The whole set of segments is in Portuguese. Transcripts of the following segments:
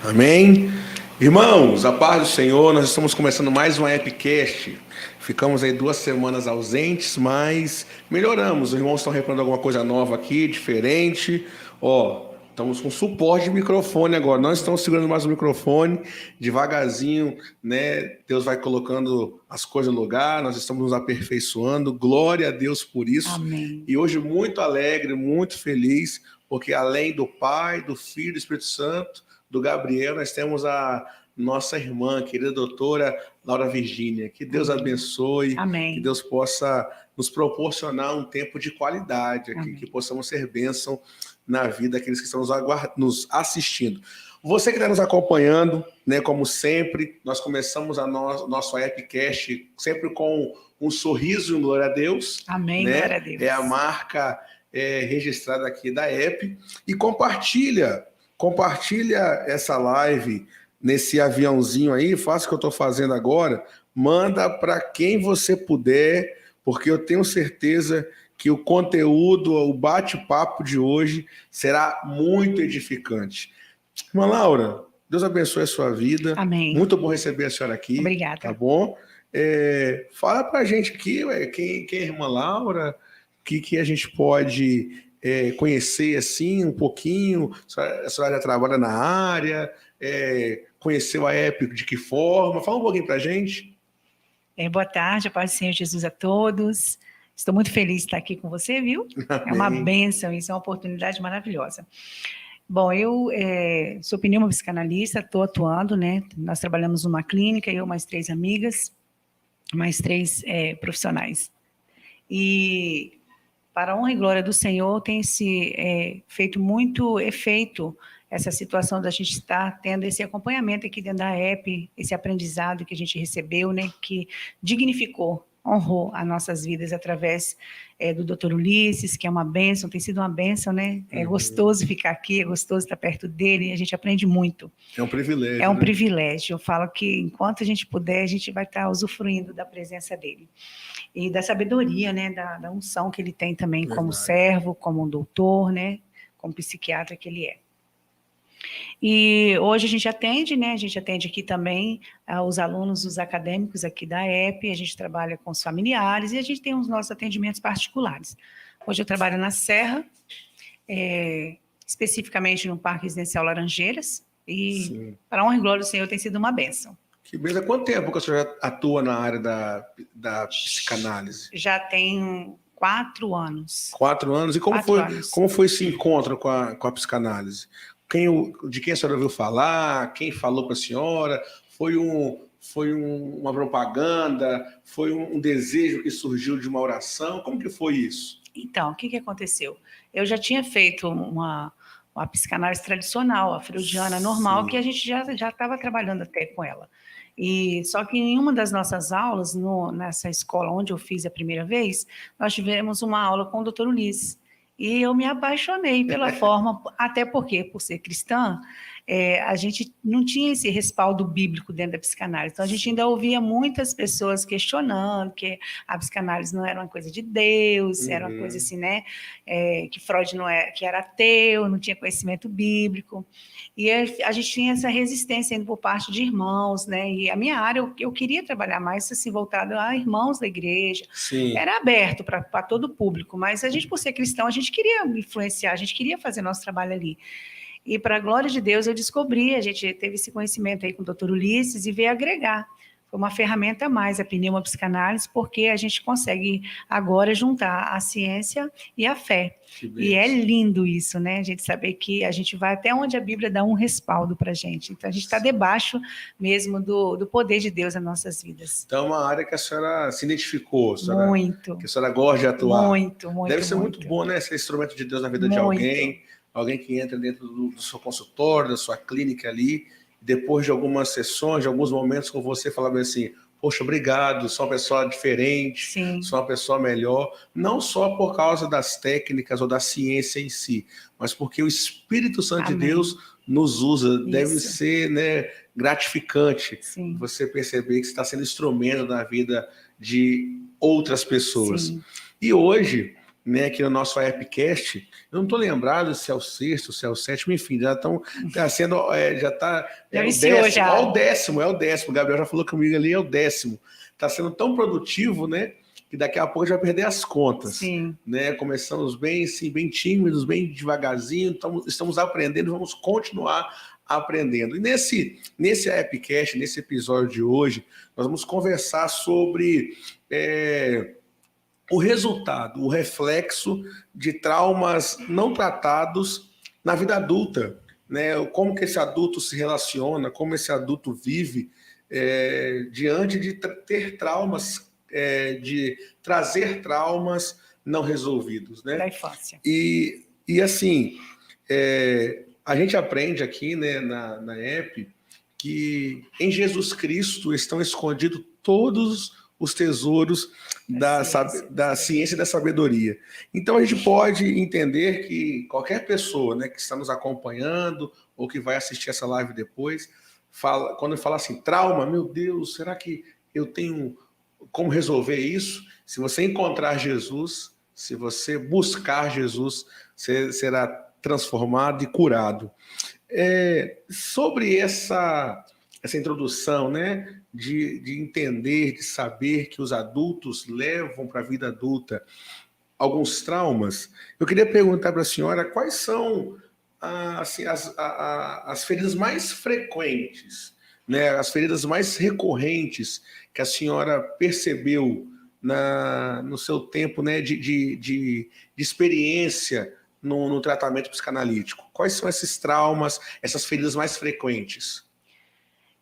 Amém? Irmãos, a paz do Senhor, nós estamos começando mais um Epicast. Ficamos aí 2 semanas ausentes, mas melhoramos. Os irmãos estão reparando alguma coisa nova aqui, diferente. Estamos com suporte de microfone agora. Não estamos segurando mais o microfone. Devagarzinho, né? Deus vai colocando as coisas no lugar. Nós estamos nos aperfeiçoando. Glória a Deus por isso. Amém. E hoje muito alegre, muito feliz, porque além do Pai, do Filho e do Espírito Santo, do Gabriel, nós temos a nossa irmã, querida doutora Laura Virgínia. Que Deus abençoe, Amém. Que Deus possa nos proporcionar um tempo de qualidade aqui, Amém. que possamos ser bênção na vida daqueles que estão nos assistindo. Você que está nos acompanhando, né, como sempre, nós começamos nosso Epicast sempre com um sorriso e um glória a Deus. Amém, né? glória a Deus. É a marca registrada aqui da EP. E compartilha essa live nesse aviãozinho aí, faça o que eu estou fazendo agora, manda para quem você puder, porque eu tenho certeza que o conteúdo, o bate-papo de hoje será muito edificante. Irmã Laura, Deus abençoe a sua vida. Amém. Muito bom receber a senhora aqui. Obrigada. Tá bom? Fala para a gente aqui, quem é a irmã Laura, que a gente pode conhecer assim um pouquinho. A senhora já trabalha na área, conheceu a Epic de que forma? Fala um pouquinho para a gente. Boa tarde, a paz do Senhor Jesus a todos. Estou muito feliz de estar aqui com você, viu? Amém. É uma bênção, isso é uma oportunidade maravilhosa. Bom, eu sou pneumopsicanalista, estou atuando, né? Nós trabalhamos numa clínica, eu mais 3 amigas, mais 3 profissionais. E para a honra e glória do Senhor, tem se feito muito efeito essa situação da gente estar tendo esse acompanhamento aqui dentro da EP, esse aprendizado que a gente recebeu, né, que dignificou, honrou as nossas vidas através do Dr. Ulisses, que é uma bênção, tem sido uma bênção, né? É gostoso ficar aqui, é gostoso estar perto dele, a gente aprende muito. É um privilégio. É um privilégio. Eu falo que enquanto a gente puder, a gente vai estar usufruindo da presença dele. E da sabedoria, né, da unção que ele tem também como servo, como um doutor, né, como psiquiatra que ele é. E hoje a gente atende, né, a gente atende aqui também os alunos, os acadêmicos aqui da EP, a gente trabalha com os familiares e a gente tem os nossos atendimentos particulares. Hoje eu trabalho na Serra, especificamente no Parque Residencial Laranjeiras, e Sim. Para a honra e glória do Senhor tem sido uma bênção. Que beleza. Há quanto tempo que a senhora atua na área da psicanálise? Já tem 4 anos. 4 anos? E como foi esse encontro com a psicanálise? De quem a senhora ouviu falar? Quem falou para a senhora? Foi uma propaganda? Foi um desejo que surgiu de uma oração? Como que foi isso? Então, o que aconteceu? Eu já tinha feito uma psicanálise tradicional, a freudiana normal, Sim. Que a gente já estava trabalhando até com ela. E só que em uma das nossas aulas, nessa escola onde eu fiz a primeira vez, nós tivemos uma aula com o Dr. Ulisses. E eu me apaixonei pela forma, até porque, por ser cristã, a gente não tinha esse respaldo bíblico dentro da psicanálise. Então, a gente ainda ouvia muitas pessoas questionando que a psicanálise não era uma coisa de Deus, era uma coisa assim, né? Que Freud que era ateu, não tinha conhecimento bíblico. E a gente tinha essa resistência ainda por parte de irmãos, né? E a minha área, eu queria trabalhar mais assim, voltado a irmãos da igreja. Sim. Era aberto para todo o público, mas a gente, por ser cristão, a gente queria influenciar, a gente queria fazer nosso trabalho ali. E, para a glória de Deus, eu descobri, a gente teve esse conhecimento aí com o Dr. Ulisses e veio agregar. Foi uma ferramenta a mais, a pneumopsicanálise, porque a gente consegue agora juntar a ciência e a fé. E é lindo isso, né? A gente saber que a gente vai até onde a Bíblia dá um respaldo para a gente. Então, a gente está debaixo mesmo do poder de Deus nas nossas vidas. Então, é uma área que a senhora se identificou. Muito. Que a senhora gosta de atuar. Muito. Deve ser muito bom, né? Ser instrumento de Deus na vida de alguém que entra dentro do seu consultório, da sua clínica ali, depois de algumas sessões, de alguns momentos com você, falava assim, poxa, obrigado, sou uma pessoa diferente, Sim. Sou uma pessoa melhor, não só por causa das técnicas ou da ciência em si, mas porque o Espírito Santo Amém. de Deus nos usa. Isso. Deve ser, né, gratificante Sim. você perceber que você está sendo instrumento na vida de outras pessoas. Sim. E hoje, né, aqui no nosso Epicast. Eu não estou lembrado se é o sexto, se é o sétimo, enfim, já estão sendo, já está Já o viciou, décimo, já. é o décimo. O Gabriel já falou comigo ali, é o décimo. Está sendo tão produtivo, né, que daqui a pouco a gente vai perder as contas. Sim. Né? Começamos bem, assim, bem tímidos, bem devagarzinho, estamos aprendendo, vamos continuar aprendendo. E nesse Epicast, nesse episódio de hoje, nós vamos conversar sobre o resultado, o reflexo de traumas não tratados na vida adulta, né? Como que esse adulto se relaciona, como esse adulto vive diante de ter traumas, de trazer traumas não resolvidos, né? Da infância. E assim, a gente aprende aqui, né, na EP que em Jesus Cristo estão escondidos todos os tesouros da ciência e da sabedoria. Então a gente pode entender que qualquer pessoa, né, que está nos acompanhando ou que vai assistir essa live depois, quando fala assim, trauma, meu Deus, será que eu tenho como resolver isso? Se você encontrar Jesus, se você buscar Jesus, você será transformado e curado. Sobre essa introdução, né, de entender, de saber que os adultos levam para a vida adulta alguns traumas, eu queria perguntar para a senhora quais são assim, as feridas mais frequentes, né, as feridas mais recorrentes que a senhora percebeu no seu tempo, né, de experiência no tratamento psicanalítico. Quais são esses traumas, essas feridas mais frequentes?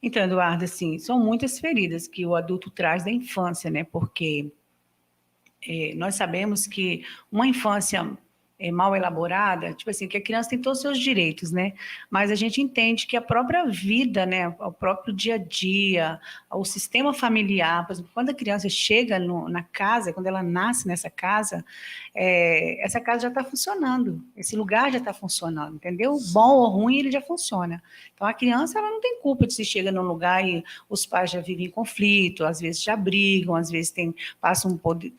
Então, Eduardo, assim, são muitas feridas que o adulto traz da infância, né? Porque nós sabemos que uma infância mal elaborada, tipo assim, que a criança tem todos os seus direitos, né? Mas a gente entende que a própria vida, né, o próprio dia a dia, o sistema familiar, por exemplo, quando a criança chega na casa, quando ela nasce nessa casa, essa casa já está funcionando, esse lugar já está funcionando, entendeu? Bom ou ruim, ele já funciona. Então, a criança, ela não tem culpa de se chega num lugar e os pais já vivem em conflito, às vezes já brigam, às vezes tem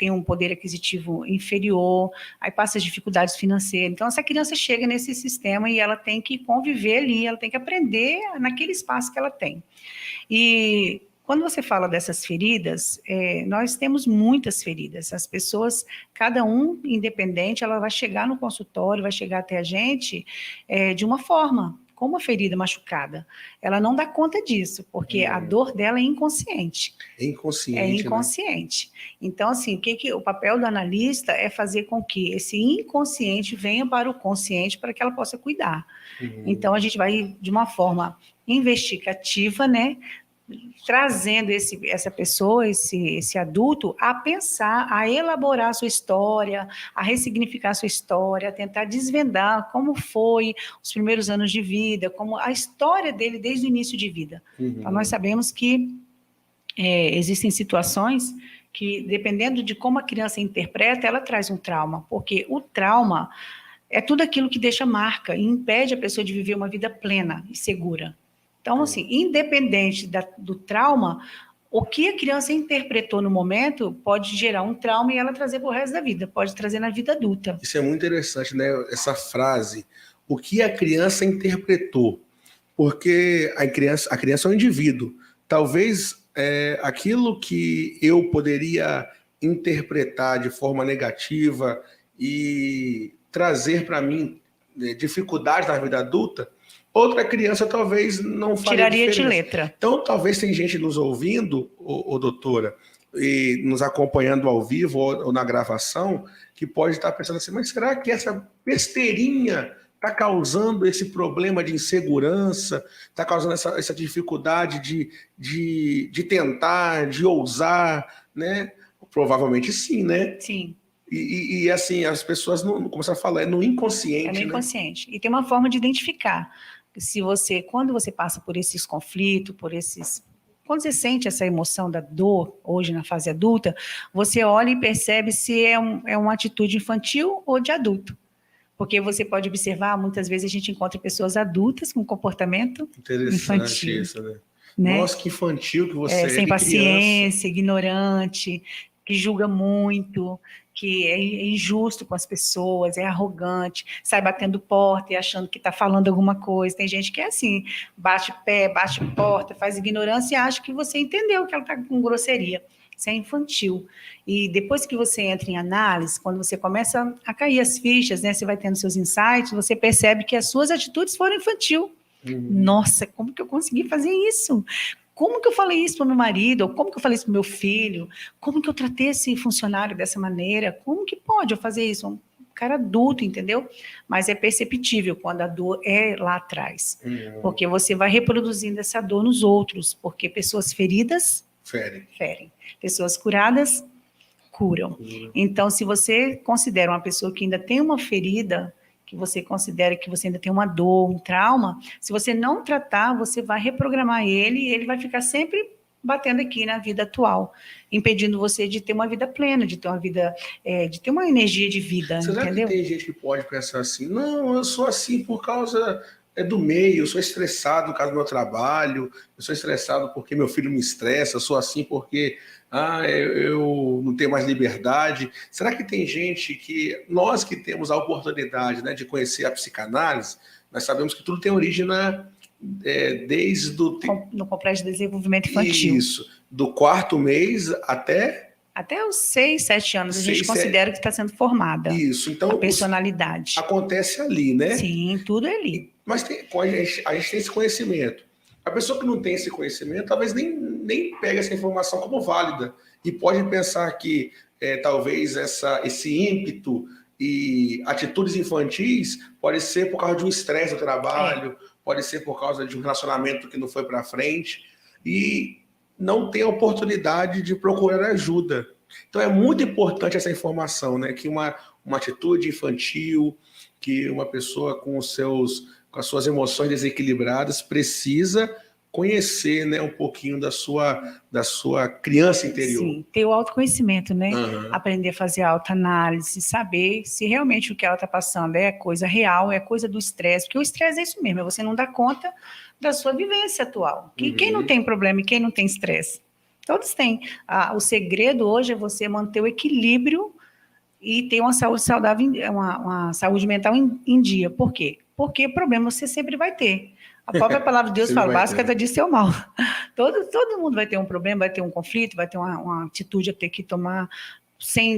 um poder aquisitivo inferior, aí passa as dificuldades financeiras. Então, essa criança chega nesse sistema e ela tem que conviver ali, ela tem que aprender naquele espaço que ela tem. E quando você fala dessas feridas, nós temos muitas feridas. As pessoas, cada um independente, ela vai chegar no consultório, vai chegar até a gente de uma forma, com uma ferida machucada. Ela não dá conta disso, porque a dor dela é inconsciente. É inconsciente. É inconsciente. Né? Então, assim, o papel do analista é fazer com que esse inconsciente venha para o consciente para que ela possa cuidar. Então, a gente vai, de uma forma investigativa, né, trazendo essa pessoa, esse adulto, a pensar, a elaborar a sua história, a ressignificar a sua história, a tentar desvendar como foi os primeiros anos de vida, como a história dele desde o início de vida. Então, nós sabemos que existem situações que, dependendo de como a criança interpreta, ela traz um trauma, porque o trauma é tudo aquilo que deixa marca e impede a pessoa de viver uma vida plena e segura. Então, assim, independente do trauma, o que a criança interpretou no momento pode gerar um trauma e ela trazer para o resto da vida, pode trazer na vida adulta. Isso é muito interessante, né? Essa frase, o que a criança interpretou, porque a criança é um indivíduo. Talvez aquilo que eu poderia interpretar de forma negativa e trazer para mim dificuldades na vida adulta, outra criança talvez não faria tiraria diferença. De letra. Então, talvez tem gente nos ouvindo, doutora, e nos acompanhando ao vivo ou na gravação, que pode estar pensando assim, mas será que essa besteirinha está causando esse problema de insegurança, está causando essa dificuldade de tentar, de ousar, né? Provavelmente sim, né? Sim. E assim, as pessoas, não, como você fala, é no inconsciente. É no inconsciente. Né? E tem uma forma de identificar. Quando você passa por esses conflitos, quando você sente essa emoção da dor, hoje na fase adulta, você olha e percebe se é uma atitude infantil ou de adulto. Porque você pode observar, muitas vezes a gente encontra pessoas adultas com comportamento infantil. Isso, né? Nossa, que infantil que você é. Sem paciência, ignorante. que julga muito, que é injusto com as pessoas, é arrogante, sai batendo porta e achando que está falando alguma coisa. Tem gente que é assim, bate pé, bate porta, faz ignorância e acha que você entendeu que ela está com grosseria. Isso é infantil. E depois que você entra em análise, quando você começa a cair as fichas, né, você vai tendo seus insights, você percebe que as suas atitudes foram infantil. Nossa, como que eu consegui fazer isso? Como que eu falei isso para o meu marido? Ou como que eu falei isso para o meu filho? Como que eu tratei esse funcionário dessa maneira? Como que pode eu fazer isso? Um cara adulto, entendeu? Mas é perceptível quando a dor é lá atrás. Porque você vai reproduzindo essa dor nos outros. Porque pessoas feridas ferem. Pessoas curadas curam. Então, se você considera uma pessoa que ainda tem uma ferida, que você considera que você ainda tem uma dor, um trauma, se você não tratar, você vai reprogramar ele e ele vai ficar sempre batendo aqui na vida atual, impedindo você de ter uma vida plena, de ter uma vida, de ter uma energia de vida, Será entendeu? que tem gente que pode pensar assim, não, eu sou assim por causa do meio, eu sou estressado por causa do meu trabalho, eu sou estressado porque meu filho me estressa, eu sou assim porque eu não tenho mais liberdade. Será que tem gente que, nós que temos a oportunidade, né, de conhecer a psicanálise, nós sabemos que tudo tem origem desde no Complexo de Desenvolvimento Infantil. Isso, do 4º mês até os 6, 7 anos, a gente considera que está sendo formada. Isso, então a personalidade. Acontece ali, né? Sim, tudo é ali. Mas a gente tem esse conhecimento. A pessoa que não tem esse conhecimento, talvez nem pega essa informação como válida. E pode pensar que talvez esse ímpeto e atitudes infantis pode ser por causa de um estresse no trabalho, pode ser por causa de um relacionamento que não foi para frente. E não tem a oportunidade de procurar ajuda. Então é muito importante essa informação, né? Que uma atitude infantil, que uma pessoa com as suas emoções desequilibradas precisa conhecer, né, um pouquinho da sua criança interior. Sim, ter o autoconhecimento, né? Aprender a fazer autoanálise, saber se realmente o que ela está passando é coisa real, é coisa do estresse, porque o estresse é isso mesmo, é você não dar conta da sua vivência atual. Quem não tem problema e quem não tem estresse? Todos têm. O segredo hoje é você manter o equilíbrio e ter uma saúde saudável, uma saúde mental em dia. Por quê? Porque problema você sempre vai ter. A própria palavra de Deus fala, básica de seu mal. Todo mundo vai ter um problema, vai ter um conflito, vai ter uma atitude a ter que tomar sem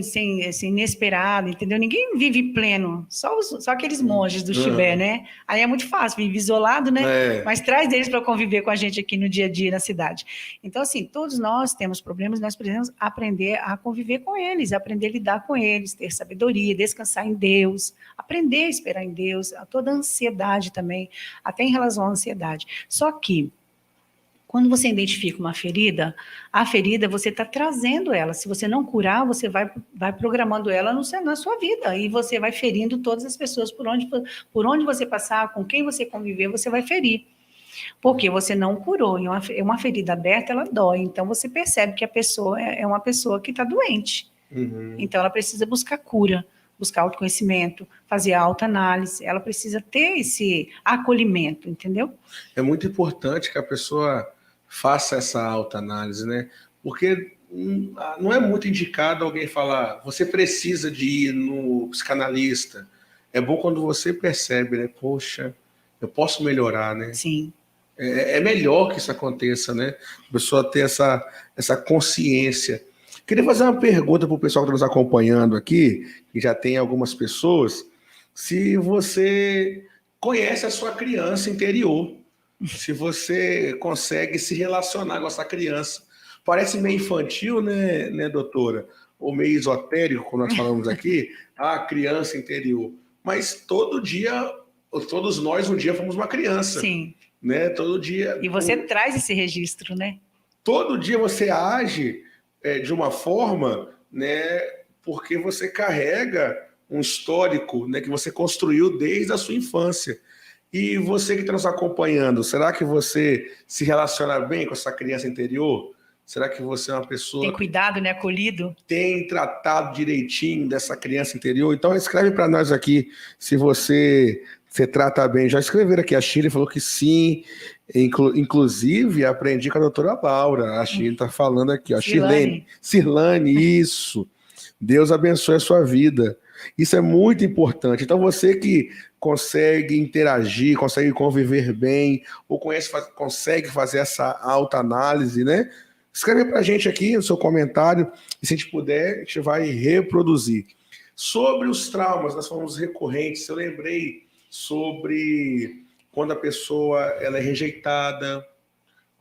inesperado, entendeu? Ninguém vive pleno, só aqueles monges do Tibete, né? Aí é muito fácil, vive isolado, né? Mas traz eles para conviver com a gente aqui no dia a dia na cidade. Então, assim, todos nós temos problemas, nós precisamos aprender a conviver com eles, aprender a lidar com eles, ter sabedoria, descansar em Deus, aprender a esperar em Deus, toda a ansiedade também, até em relação à ansiedade. Só que quando você identifica uma ferida, a ferida você está trazendo ela. Se você não curar, você vai programando ela na sua vida. E você vai ferindo todas as pessoas por onde você passar, com quem você conviver, você vai ferir. Porque você não curou. E uma ferida aberta, ela dói. Então, você percebe que a pessoa é uma pessoa que está doente. Então, ela precisa buscar cura, buscar autoconhecimento, fazer autoanálise. Ela precisa ter esse acolhimento, entendeu? É muito importante que a pessoa faça essa autoanálise, né? Porque não é muito indicado alguém falar, você precisa de ir no psicanalista. É bom quando você percebe, né? Poxa, eu posso melhorar, né? Sim. É melhor que isso aconteça, né? A pessoa ter essa consciência. Queria fazer uma pergunta para o pessoal que está nos acompanhando aqui, que já tem algumas pessoas, se você conhece a sua criança interior, se você consegue se relacionar com essa criança. Parece meio infantil, né, doutora? Ou meio esotérico, como nós falamos aqui, a criança interior. Mas todo dia, todos nós um dia fomos uma criança. Sim. Né? Todo dia. E você traz esse registro, né? Todo dia você age de uma forma, né, porque você carrega um histórico, né, que você construiu desde a sua infância. E você que está nos acompanhando, será que você se relaciona bem com essa criança interior? Será que você é uma Tem pessoa que cuidado, né? Acolhido. tem tratado direitinho dessa criança interior? Então escreve para nós aqui se você trata bem. Já escreveram aqui, a Shirley falou que sim. Inclusive, aprendi com a doutora Laura. A Shirley está falando aqui, ó. Cirlane. Cirlane, isso. Deus abençoe a sua vida. Isso é muito importante. Então, você que consegue interagir, consegue conviver bem, ou consegue fazer essa autoanálise, né? Escreve para a gente aqui o seu comentário, e se a gente puder, a gente vai reproduzir. Sobre os traumas, nós falamos recorrentes, eu lembrei sobre quando a pessoa ela é rejeitada,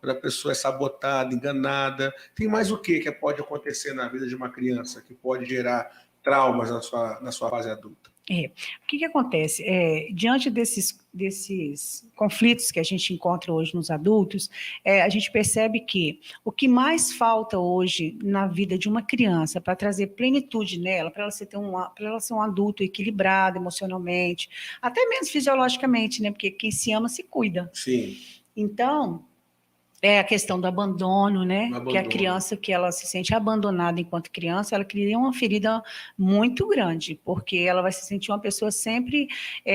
quando a pessoa é sabotada, enganada. Tem mais o que pode acontecer na vida de uma criança que pode gerar traumas na sua fase adulta? O que acontece? Diante desses conflitos que a gente encontra hoje nos adultos, a gente percebe que o que mais falta hoje na vida de uma criança para trazer plenitude nela, para ela ser um adulto equilibrado emocionalmente, até mesmo fisiologicamente, né? Porque quem se ama se cuida. Sim. Então, é a questão do abandono, né? Abandono. Que a criança, que ela se sente abandonada enquanto criança, ela cria uma ferida muito grande, porque ela vai se sentir uma pessoa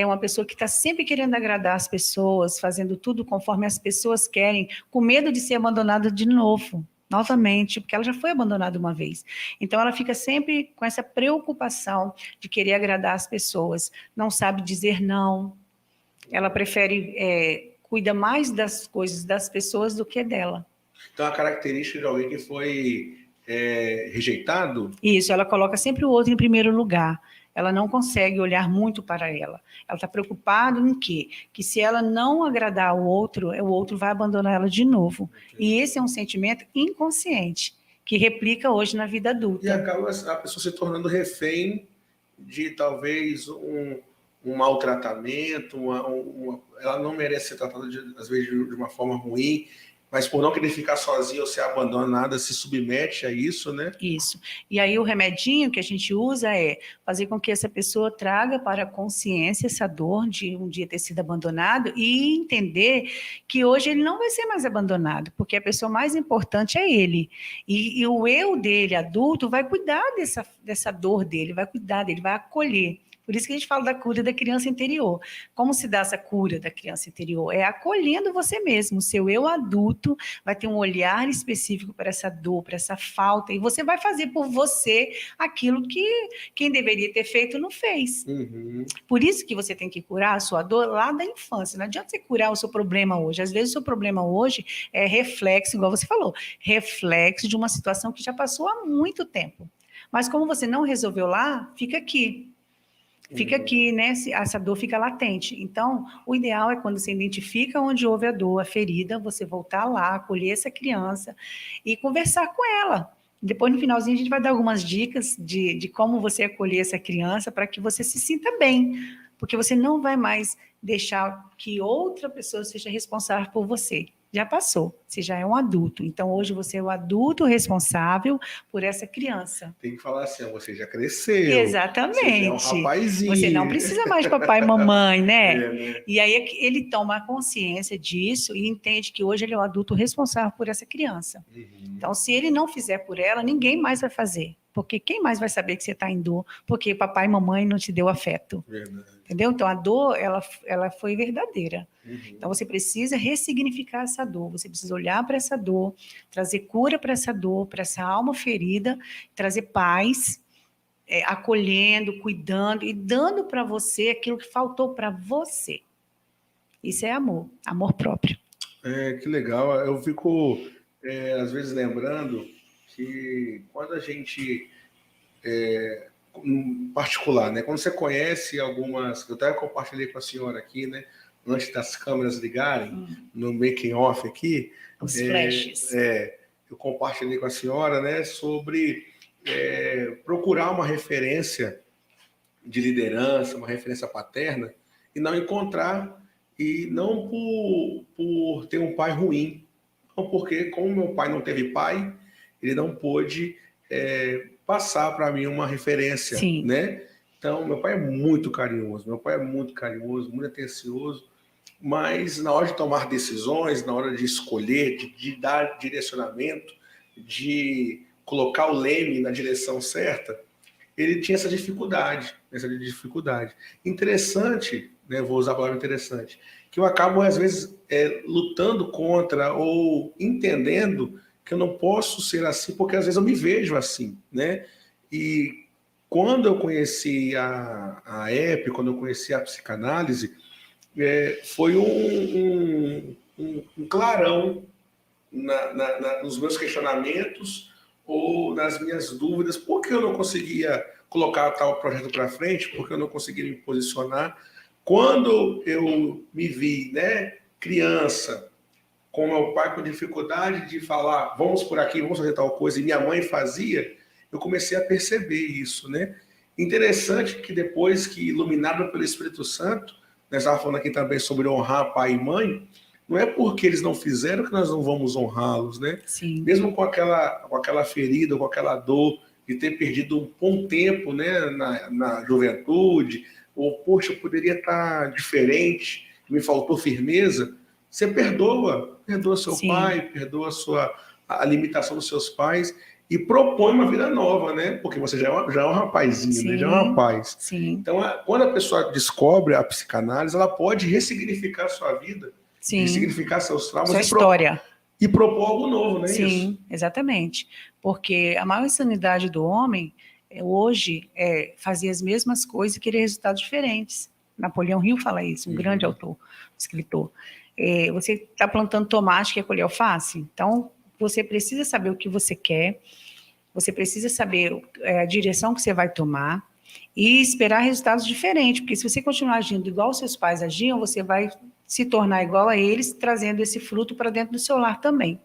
uma pessoa que está sempre querendo agradar as pessoas, fazendo tudo conforme as pessoas querem, com medo de ser abandonada de novo. Novamente, porque ela já foi abandonada uma vez. Então, ela fica sempre com essa preocupação de querer agradar as pessoas, não sabe dizer não, ela prefere cuida mais das coisas das pessoas do que dela. Então, a característica de alguém que foi rejeitado? Isso, ela coloca sempre o outro em primeiro lugar. Ela não consegue olhar muito para ela. Ela está preocupada em quê? Que se ela não agradar o outro vai abandonar ela de novo. E esse é um sentimento inconsciente, que replica hoje na vida adulta. E acaba a pessoa se tornando refém de talvez um maltratamento, ela não merece ser tratada, às vezes, de uma forma ruim, mas por não querer ficar sozinha ou ser abandonada, se submete a isso, né? Isso. E aí o remedinho que a gente usa é fazer com que essa pessoa traga para a consciência essa dor de um dia ter sido abandonado e entender que hoje ele não vai ser mais abandonado, porque a pessoa mais importante é ele. E o eu dele, adulto, vai cuidar dessa dor dele, vai cuidar dele, vai acolher. Por isso que a gente fala da cura da criança interior. Como se dá essa cura da criança interior? É acolhendo você mesmo. O seu eu adulto vai ter um olhar específico para essa dor, para essa falta, e você vai fazer por você aquilo que quem deveria ter feito não fez. Uhum. Por isso que você tem que curar a sua dor lá da infância. Não adianta você curar o seu problema hoje. Às vezes o seu problema hoje é reflexo, igual você falou, reflexo de uma situação que já passou há muito tempo. Mas como você não resolveu lá, fica aqui. Fica aqui, né? Essa dor fica latente. Então, o ideal é quando você identifica onde houve a dor, a ferida, você voltar lá, acolher essa criança e conversar com ela. Depois, no finalzinho, a gente vai dar algumas dicas de como você acolher essa criança para que você se sinta bem, porque você não vai mais deixar que outra pessoa seja responsável por você. Já passou, você já é um adulto. Então, hoje você é o adulto responsável por essa criança. Tem que falar assim, você já cresceu. Exatamente. Você já é um rapazinho. Você não precisa mais de papai e mamãe, né? Né? E aí ele toma consciência disso e entende que hoje ele é o adulto responsável por essa criança. Uhum. Então, se ele não fizer por ela, ninguém mais vai fazer. Porque quem mais vai saber que você está em dor? Porque papai e mamãe não te deu afeto. Verdade. Entendeu? Então, a dor, ela foi verdadeira. Uhum. Então, você precisa ressignificar essa dor, você precisa olhar para essa dor, trazer cura para essa dor, para essa alma ferida, trazer paz, acolhendo, cuidando e dando para você aquilo que faltou para você. Isso é amor, amor próprio. Que legal. Eu fico, às vezes, lembrando que quando a gente... em particular, né? Quando você conhece algumas... Eu até compartilhei com a senhora aqui, né? Antes das câmeras ligarem, no making off aqui. Os flashes. Eu compartilhei com a senhora, né? Sobre procurar uma referência de liderança, uma referência paterna, e não encontrar, e não por ter um pai ruim, não, porque como meu pai não teve pai, ele não pôde passar para mim uma referência. Sim. Né? Então, meu pai é muito carinhoso, muito atencioso, mas na hora de tomar decisões, na hora de escolher, de dar direcionamento, de colocar o leme na direção certa, ele tinha essa dificuldade. Interessante, né, vou usar a palavra interessante, que eu acabo, às vezes, lutando contra ou entendendo que eu não posso ser assim, porque às vezes eu me vejo assim, né? E quando eu conheci a EP, quando eu conheci a psicanálise, foi um clarão nos meus questionamentos ou nas minhas dúvidas. Por que eu não conseguia colocar tal projeto para frente? Por que eu não conseguia me posicionar? Quando eu me vi, né, criança, com meu pai com dificuldade de falar, vamos por aqui, vamos fazer tal coisa, e minha mãe fazia, eu comecei a perceber isso, né? Interessante que depois que, iluminado pelo Espírito Santo, nós estávamos falando aqui também sobre honrar pai e mãe, não é porque eles não fizeram que nós não vamos honrá-los, né? Sim. Mesmo com aquela ferida, com aquela dor de ter perdido um bom tempo, né, na juventude, ou, poxa, eu poderia estar diferente, me faltou firmeza, você perdoa seu Sim. pai, perdoa a limitação dos seus pais e propõe uma vida nova, né? Porque você já é um rapazinho, né? Já é um rapaz. Sim. Então, quando a pessoa descobre a psicanálise, ela pode ressignificar a sua vida, Sim. ressignificar seus traumas, sua história. E propor algo novo, não é Sim, isso? Exatamente. Porque a maior insanidade do homem hoje é fazer as mesmas coisas e querer resultados diferentes. Napoleão Hill fala isso, um grande autor, escritor. Você está plantando tomate, quer colher alface? Então, você precisa saber o que você quer, você precisa saber a direção que você vai tomar e esperar resultados diferentes, porque se você continuar agindo igual os seus pais agiam, você vai se tornar igual a eles, trazendo esse fruto para dentro do seu lar também.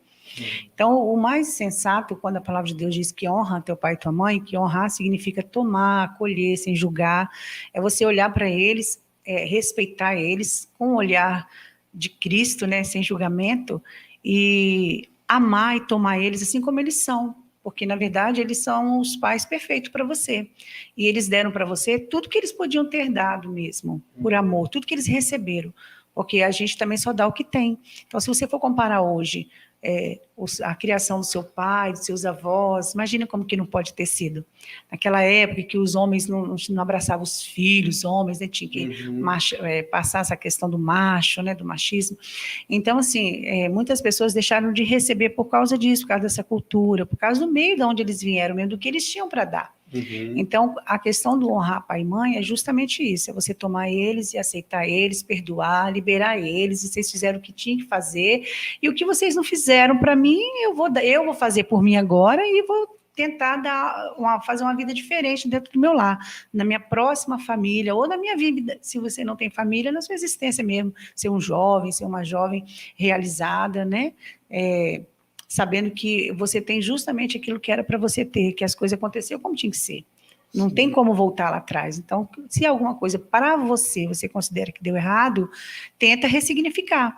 Então, o mais sensato, quando a palavra de Deus diz que honra teu pai e tua mãe, que honrar significa tomar, acolher, sem julgar, é você olhar para eles, respeitar eles com o olhar de Cristo, né, sem julgamento, e amar e tomar eles assim como eles são, porque, na verdade, eles são os pais perfeitos para você, e eles deram para você tudo que eles podiam ter dado mesmo, por amor, tudo que eles receberam, porque a gente também só dá o que tem. Então, se você for comparar hoje a criação do seu pai, dos seus avós, imagina como que não pode ter sido. Naquela época que os homens não abraçavam os filhos, homens, né, tinha que passar essa questão do macho, né, do machismo. Então, assim, muitas pessoas deixaram de receber por causa disso, por causa dessa cultura, por causa do meio de onde eles vieram, mesmo do que eles tinham para dar. Então, a questão do honrar pai e mãe é justamente isso, é você tomar eles e aceitar eles, perdoar, liberar eles, e vocês fizeram o que tinha que fazer, e o que vocês não fizeram para mim, eu vou fazer por mim agora e vou tentar fazer uma vida diferente dentro do meu lar, na minha próxima família, ou na minha vida, se você não tem família, na sua existência mesmo, ser um jovem, ser uma jovem realizada, né, sabendo que você tem justamente aquilo que era para você ter, que as coisas aconteceram como tinha que ser. Não tem como voltar lá atrás. Então, se alguma coisa para você considera que deu errado, tenta ressignificar.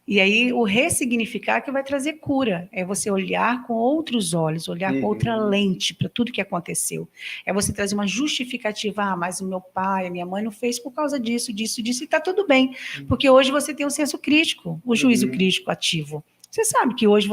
E aí, o ressignificar que vai trazer cura. É você olhar com outros olhos, olhar com outra lente para tudo que aconteceu. É você trazer uma justificativa. Mas o meu pai, a minha mãe não fez por causa disso, disso, disso, e está tudo bem. Porque hoje você tem um senso crítico, o juízo crítico ativo. Você sabe que hoje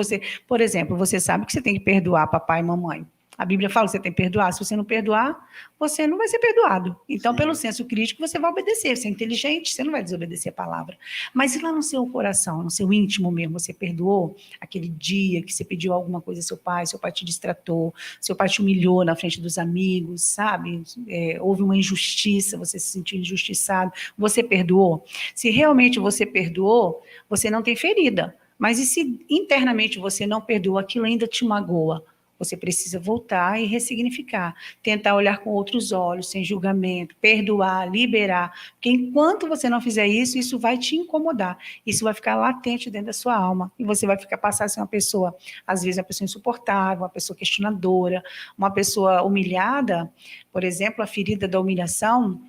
por exemplo, você sabe que você tem que perdoar papai e mamãe. A Bíblia fala que você tem que perdoar. Se você não perdoar, você não vai ser perdoado. Então, pelo senso crítico, você vai obedecer. Você é inteligente, você não vai desobedecer a palavra. Mas e lá no seu coração, no seu íntimo mesmo, você perdoou aquele dia que você pediu alguma coisa ao seu pai te distratou, seu pai te humilhou na frente dos amigos, sabe? Houve uma injustiça, você se sentiu injustiçado. Você perdoou? Se realmente você perdoou, você não tem ferida. Mas e se internamente você não perdoa, aquilo ainda te magoa? Você precisa voltar e ressignificar, tentar olhar com outros olhos, sem julgamento, perdoar, liberar, porque enquanto você não fizer isso, isso vai te incomodar, isso vai ficar latente dentro da sua alma, e você vai passar a ser uma pessoa, às vezes uma pessoa insuportável, uma pessoa questionadora, uma pessoa humilhada. Por exemplo, a ferida da humilhação,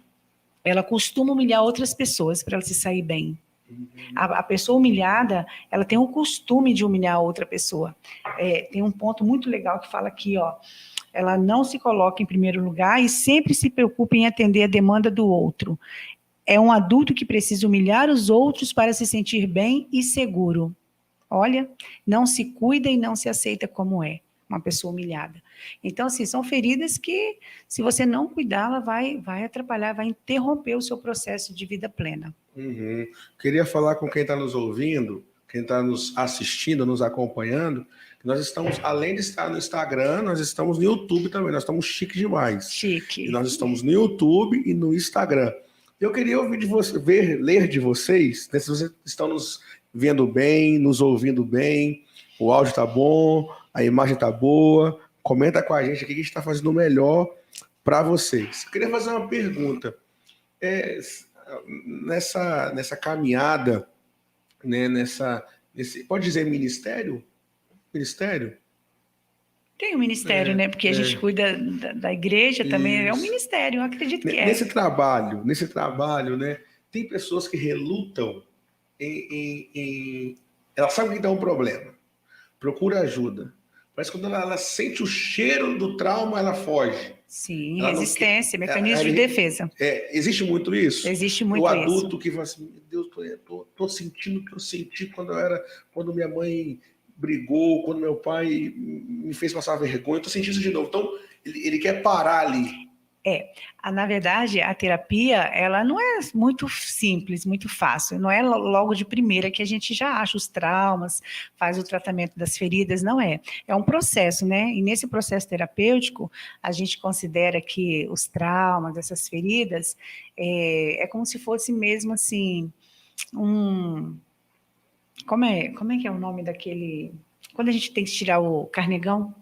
ela costuma humilhar outras pessoas para ela se sair bem. A pessoa humilhada, ela tem o costume de humilhar a outra pessoa. Tem um ponto muito legal que fala aqui, ó, ela não se coloca em primeiro lugar e sempre se preocupa em atender a demanda do outro. É um adulto que precisa humilhar os outros para se sentir bem e seguro. Olha, não se cuida e não se aceita como é. uma pessoa humilhada. Então, assim, são feridas que, se você não cuidar, ela vai atrapalhar, vai interromper o seu processo de vida plena. Uhum. Queria falar com quem está nos ouvindo, quem está nos assistindo, nos acompanhando, que nós estamos, além de estar no Instagram, nós estamos no YouTube também, nós estamos chique demais. Chique. E nós estamos no YouTube e no Instagram. Eu queria ouvir de você, ler de vocês, né, se vocês estão nos vendo bem, nos ouvindo bem, o áudio está bom, a imagem está boa, comenta com a gente aqui que a gente está fazendo o melhor para vocês. Eu queria fazer uma pergunta. Nessa caminhada, né, pode dizer ministério? Ministério? Tem um ministério, né? Porque a gente cuida da igreja também, é um ministério, eu acredito que é. Nesse trabalho, né, tem pessoas que relutam ela sabe que dá um problema, procura ajuda, mas quando ela sente o cheiro do trauma, ela foge. Sim, resistência, mecanismo de defesa. Existe muito isso? Existe muito o isso. O adulto que fala assim, meu Deus, tô sentindo o que eu senti quando minha mãe brigou, quando meu pai me fez passar vergonha, tô sentindo isso de novo. Então, ele quer parar ali. Na verdade, a terapia, ela não é muito simples, muito fácil, não é logo de primeira que a gente já acha os traumas, faz o tratamento das feridas, não é. É um processo, né? E nesse processo terapêutico, a gente considera que os traumas, essas feridas, é como se fosse mesmo assim, como é que é o nome daquele... Quando a gente tem que tirar o carnegão?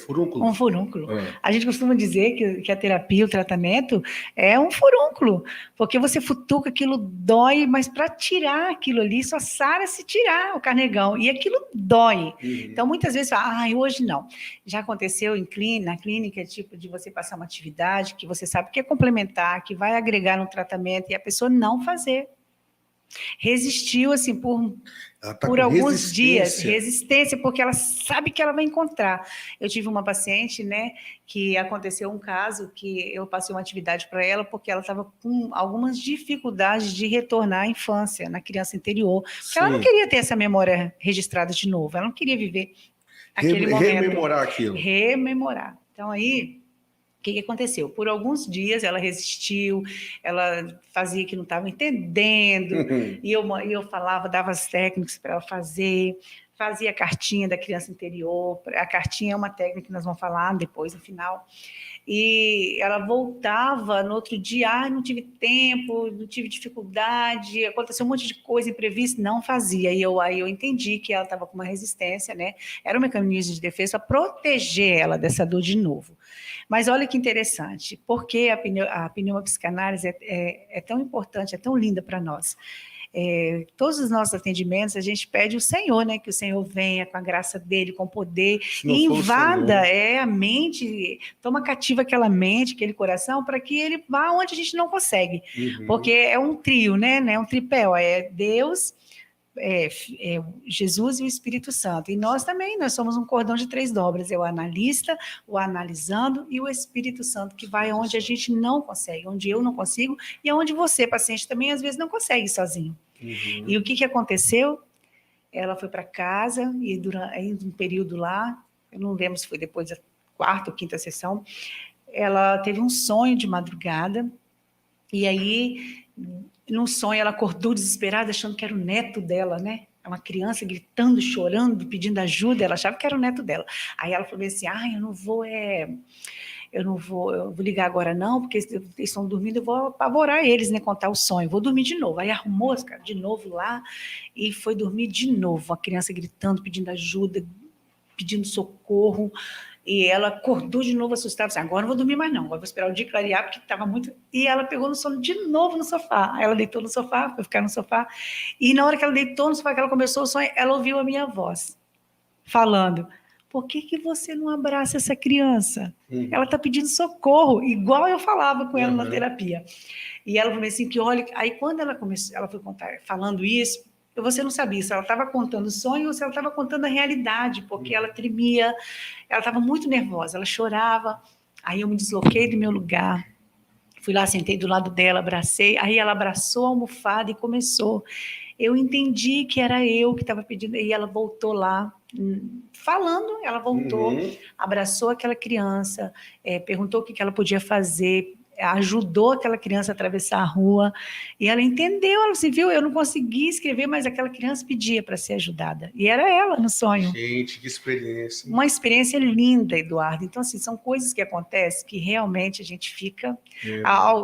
Furúnculo. Um furúnculo. A gente costuma dizer que a terapia, o tratamento, é um furúnculo, porque você futuca, aquilo dói, mas para tirar aquilo ali, só sara se tirar o carnegão, e aquilo dói. Então, muitas vezes, hoje não. Já aconteceu na clínica, tipo, de você passar uma atividade que você sabe que é complementar, que vai agregar no tratamento, e a pessoa não fazer. Resistiu, assim, por alguns dias, resistência, porque ela sabe que ela vai encontrar. Eu tive uma paciente, né, que aconteceu um caso que eu passei uma atividade para ela porque ela estava com algumas dificuldades de retornar à infância, na criança interior, porque ela não queria ter essa memória registrada de novo, ela não queria viver aquele momento. Rememorar aquilo. Rememorar. Então, aí... O que aconteceu? Por alguns dias ela resistiu, ela fazia que não estava entendendo, e eu falava, dava as técnicas para ela fazer, fazia a cartinha da criança interior, a cartinha é uma técnica que nós vamos falar depois, no final, e ela voltava no outro dia, não tive tempo, não tive dificuldade, aconteceu um monte de coisa imprevista, não fazia, aí eu entendi que ela estava com uma resistência, né? Era um mecanismo de defesa para proteger ela dessa dor de novo. Mas olha que interessante, porque a pneumopsicanálise é tão importante, é tão linda para nós. Todos os nossos atendimentos, a gente pede o Senhor, né? Que o Senhor venha com a graça dele, com o poder, e invada a mente, toma cativa aquela mente, aquele coração, para que ele vá onde a gente não consegue. Porque é um trio, né? É um tripé, é Deus... Jesus e o Espírito Santo. E nós também, nós somos um cordão de 3 dobras, é o analista, o analisando e o Espírito Santo, que vai onde a gente não consegue, onde eu não consigo, e onde você, paciente, também às vezes não consegue sozinho. E o que aconteceu? Ela foi para casa, e durante um período lá, eu não lembro se foi depois da 4ª ou 5ª sessão, ela teve um sonho de madrugada, e aí... No sonho, ela acordou desesperada, achando que era o neto dela, né? Uma criança gritando, chorando, pedindo ajuda. Ela achava que era o neto dela. Aí ela falou assim, eu vou ligar agora não, porque eles estão dormindo, eu vou apavorar eles, né? Contar o sonho. Vou dormir de novo. Aí arrumou os caras de novo lá e foi dormir de novo. A criança gritando, pedindo ajuda, pedindo socorro. E ela acordou de novo assustada, assim, agora não vou dormir mais não, agora vou esperar o dia clarear, porque estava muito... E ela pegou no sono de novo no sofá. Aí ela deitou no sofá, foi ficar no sofá, e na hora que ela deitou no sofá, que ela começou o sonho, ela ouviu a minha voz, falando, por que você não abraça essa criança? Ela está pedindo socorro, igual eu falava com ela na terapia. E ela falou assim, que olha... Aí quando ela foi contar, falando isso, você não sabia se ela estava contando o sonho ou se ela estava contando a realidade, porque ela tremia, ela estava muito nervosa, ela chorava. Aí eu me desloquei do meu lugar, fui lá, sentei do lado dela, abracei, aí ela abraçou a almofada e começou. Eu entendi que era eu que estava pedindo, e ela voltou lá, falando, ela voltou, Uhum. abraçou aquela criança, perguntou o que ela podia fazer, ajudou aquela criança a atravessar a rua, e ela entendeu, ela se viu, eu não consegui escrever, mas aquela criança pedia para ser ajudada, e era ela no sonho. Gente, que experiência. Uma experiência linda, Eduardo. Então, assim, são coisas que acontecem que realmente a gente fica...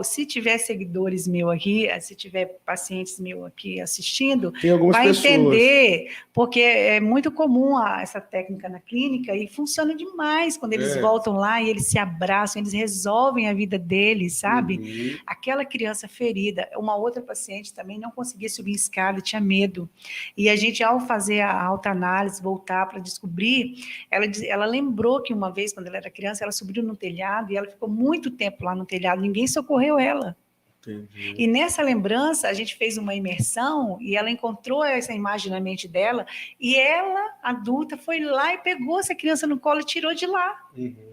Se tiver seguidores meu aqui, se tiver pacientes meu aqui assistindo, Tem algumas vai pessoas. entender, porque é muito comum essa técnica na clínica e funciona demais quando eles voltam lá e eles se abraçam, eles resolvem a vida deles, sabe? Uhum. Aquela criança ferida, uma outra paciente também não conseguia subir escada, tinha medo. E a gente, ao fazer a autoanálise, voltar para descobrir, ela lembrou que uma vez, quando ela era criança, ela subiu no telhado e ela ficou muito tempo lá no telhado, ninguém socorreu ela. Entendi. E nessa lembrança, a gente fez uma imersão e ela encontrou essa imagem na mente dela e ela, adulta, foi lá e pegou essa criança no colo e tirou de lá. Uhum.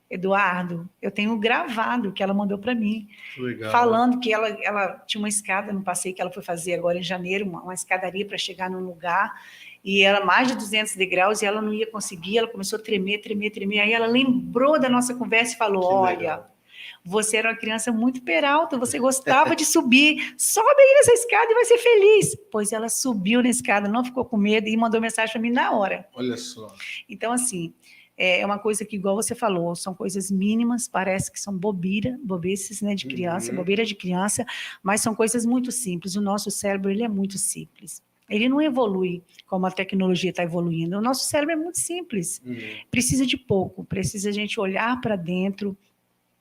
Eduardo, eu tenho gravado que ela mandou para mim, Legal. falando que ela tinha uma escada no passeio que ela foi fazer agora em janeiro, uma escadaria para chegar num lugar, e era mais de 200 degraus e ela não ia conseguir, ela começou a tremer, aí ela lembrou da nossa conversa e falou, olha, você era uma criança muito peralta, você gostava de subir, sobe aí nessa escada e vai ser feliz. Pois ela subiu na escada, não ficou com medo e mandou mensagem para mim na hora. Olha só. Então, assim, é uma coisa que, igual você falou, são coisas mínimas, parece que são bobices, né, de criança, bobeira de criança, mas são coisas muito simples. O nosso cérebro, ele é muito simples. Ele não evolui como a tecnologia está evoluindo. O nosso cérebro é muito simples. Precisa de pouco, precisa a gente olhar para dentro,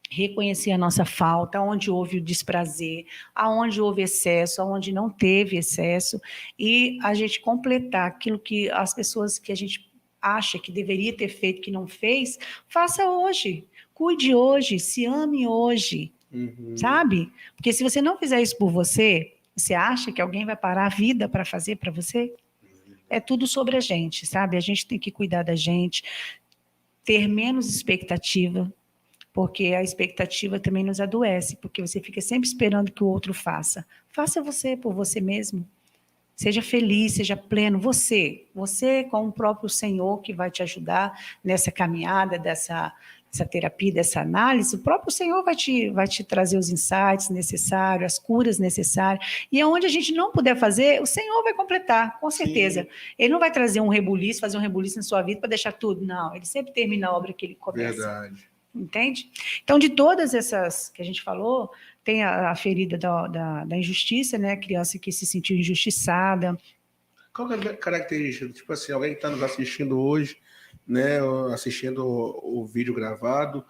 reconhecer a nossa falta, aonde houve o desprazer, aonde houve excesso, aonde não teve excesso, e a gente completar aquilo que as pessoas que a gente acha que deveria ter feito, que não fez, faça hoje, cuide hoje, se ame hoje, sabe? Porque se você não fizer isso por você, você acha que alguém vai parar a vida para fazer para você? É tudo sobre a gente, sabe? A gente tem que cuidar da gente, ter menos expectativa, porque a expectativa também nos adoece, porque você fica sempre esperando que o outro faça. Faça você por você mesmo. Seja feliz, seja pleno. Você com o próprio Senhor que vai te ajudar nessa caminhada, dessa terapia, dessa análise, o próprio Senhor vai te trazer os insights necessários, as curas necessárias. E aonde a gente não puder fazer, o Senhor vai completar, com certeza. Sim. Ele não vai trazer um rebuliço, fazer um rebuliço na sua vida para deixar tudo. Não, ele sempre termina a obra que ele começa. Verdade. Entende? Então, de todas essas que a gente falou, tem a ferida da injustiça, né? A criança que se sentiu injustiçada. Qual é a característica? Tipo assim, alguém que está nos assistindo hoje, né? Assistindo o vídeo gravado,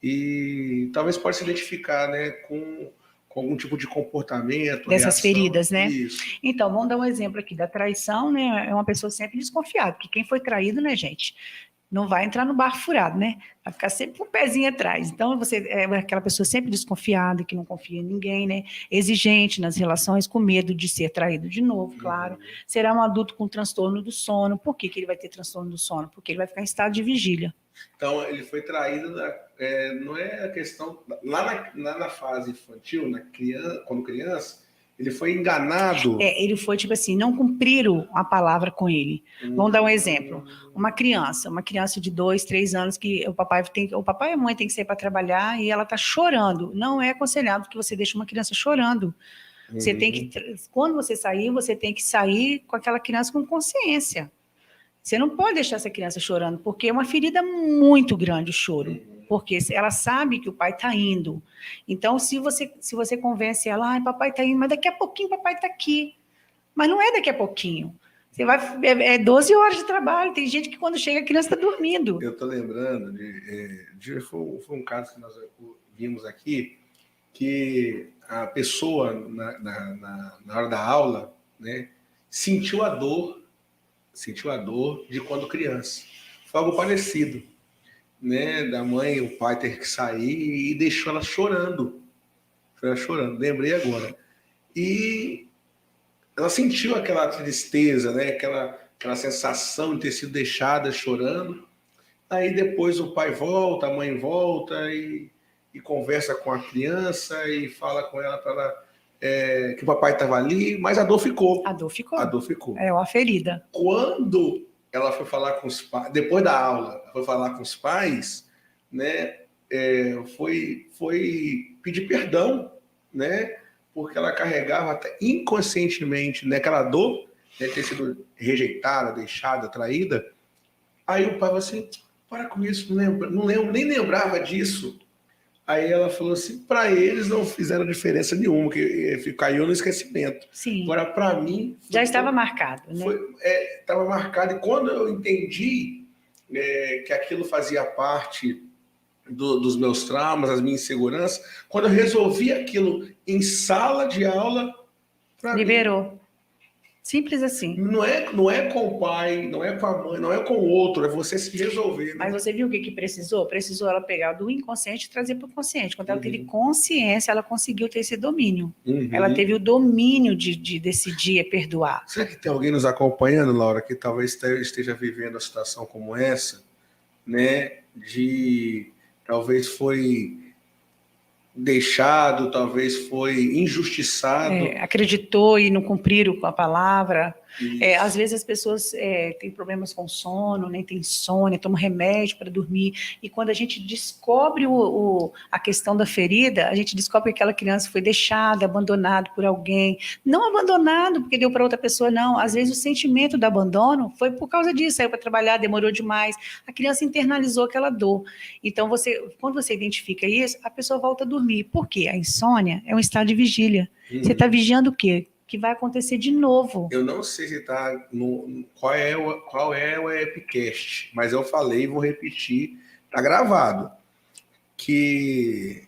e talvez possa se identificar, né? Com algum tipo de comportamento, dessas reação. feridas, né? Isso. Então, vamos dar um exemplo aqui da traição, né? É uma pessoa sempre desconfiada, porque quem foi traído, né, gente? Não vai entrar no barco furado, né? Vai ficar sempre com o pezinho atrás. Então, você é aquela pessoa sempre desconfiada, que não confia em ninguém, né? Exigente nas relações, com medo de ser traído de novo, claro. Será um adulto com transtorno do sono. Por que ele vai ter transtorno do sono? Porque ele vai ficar em estado de vigília. Então, ele foi traído, não é a questão... Lá na fase infantil, quando criança, ele foi enganado. Ele foi, tipo assim, não cumpriram a palavra com ele. Vamos dar um exemplo. Uma criança de 2, 3 anos, que o papai e a mãe tem que sair para trabalhar e ela está chorando. Não é aconselhável que você deixe uma criança chorando. Você tem que, quando você tem que sair com aquela criança com consciência. Você não pode deixar essa criança chorando, porque é uma ferida muito grande o choro. Porque ela sabe que o pai está indo. Então, se você convence ela, papai está indo, mas daqui a pouquinho papai está aqui. Mas não é daqui a pouquinho. Você vai, 12 horas de trabalho. Tem gente que quando chega a criança está dormindo. Eu estou lembrando foi um caso que nós vimos aqui, que a pessoa, na hora da aula, né, sentiu a dor de quando criança. Foi algo parecido, né, da mãe e o pai ter que sair e deixou ela chorando. Lembrei agora. E ela sentiu aquela tristeza, né, aquela sensação de ter sido deixada chorando. Aí depois o pai volta, a mãe volta e conversa com a criança e fala com ela para ela que o papai estava ali, mas a dor ficou. A dor ficou. É uma ferida. Quando ela foi falar com os pais, depois da aula, foi falar com os pais, né? Foi pedir perdão, né? Porque ela carregava até inconscientemente, né? Aquela dor, né, ter sido rejeitada, deixada, traída. Aí o pai falou assim: para com isso, não lembro, nem lembrava disso. Aí ela falou assim: para eles não fizeram diferença nenhuma, que caiu no esquecimento. Sim. Agora, para mim. Já estava marcado, né? Estava marcado, e quando eu entendi que aquilo fazia parte dos meus traumas, das minhas inseguranças, quando eu resolvi aquilo em sala de aula, liberou. Simples assim. Não é com o pai, não é com a mãe, não é com o outro, é você se resolver. Mas você viu o que precisou? Precisou ela pegar do inconsciente e trazer para o consciente. Quando ela teve consciência, ela conseguiu ter esse domínio. Ela teve o domínio de decidir perdoar. Será que tem alguém nos acompanhando, Laura, que talvez esteja vivendo uma situação como essa, né? Talvez foi deixado, talvez foi injustiçado. Acreditou e não cumpriram com a palavra. Às vezes as pessoas têm problemas com sono, nem tem insônia, tomam remédio para dormir. E quando a gente descobre a questão da ferida, a gente descobre que aquela criança foi deixada, abandonada por alguém. Não abandonado porque deu para outra pessoa, não. Às vezes o sentimento do abandono foi por causa disso. Saiu para trabalhar, demorou demais. A criança internalizou aquela dor. Então, quando você identifica isso, a pessoa volta a dormir. Por quê? A insônia é um estado de vigília. Você está vigiando o quê? Que vai acontecer de novo. Eu não sei se está qual é o Epicast, mas eu falei e vou repetir, está gravado, que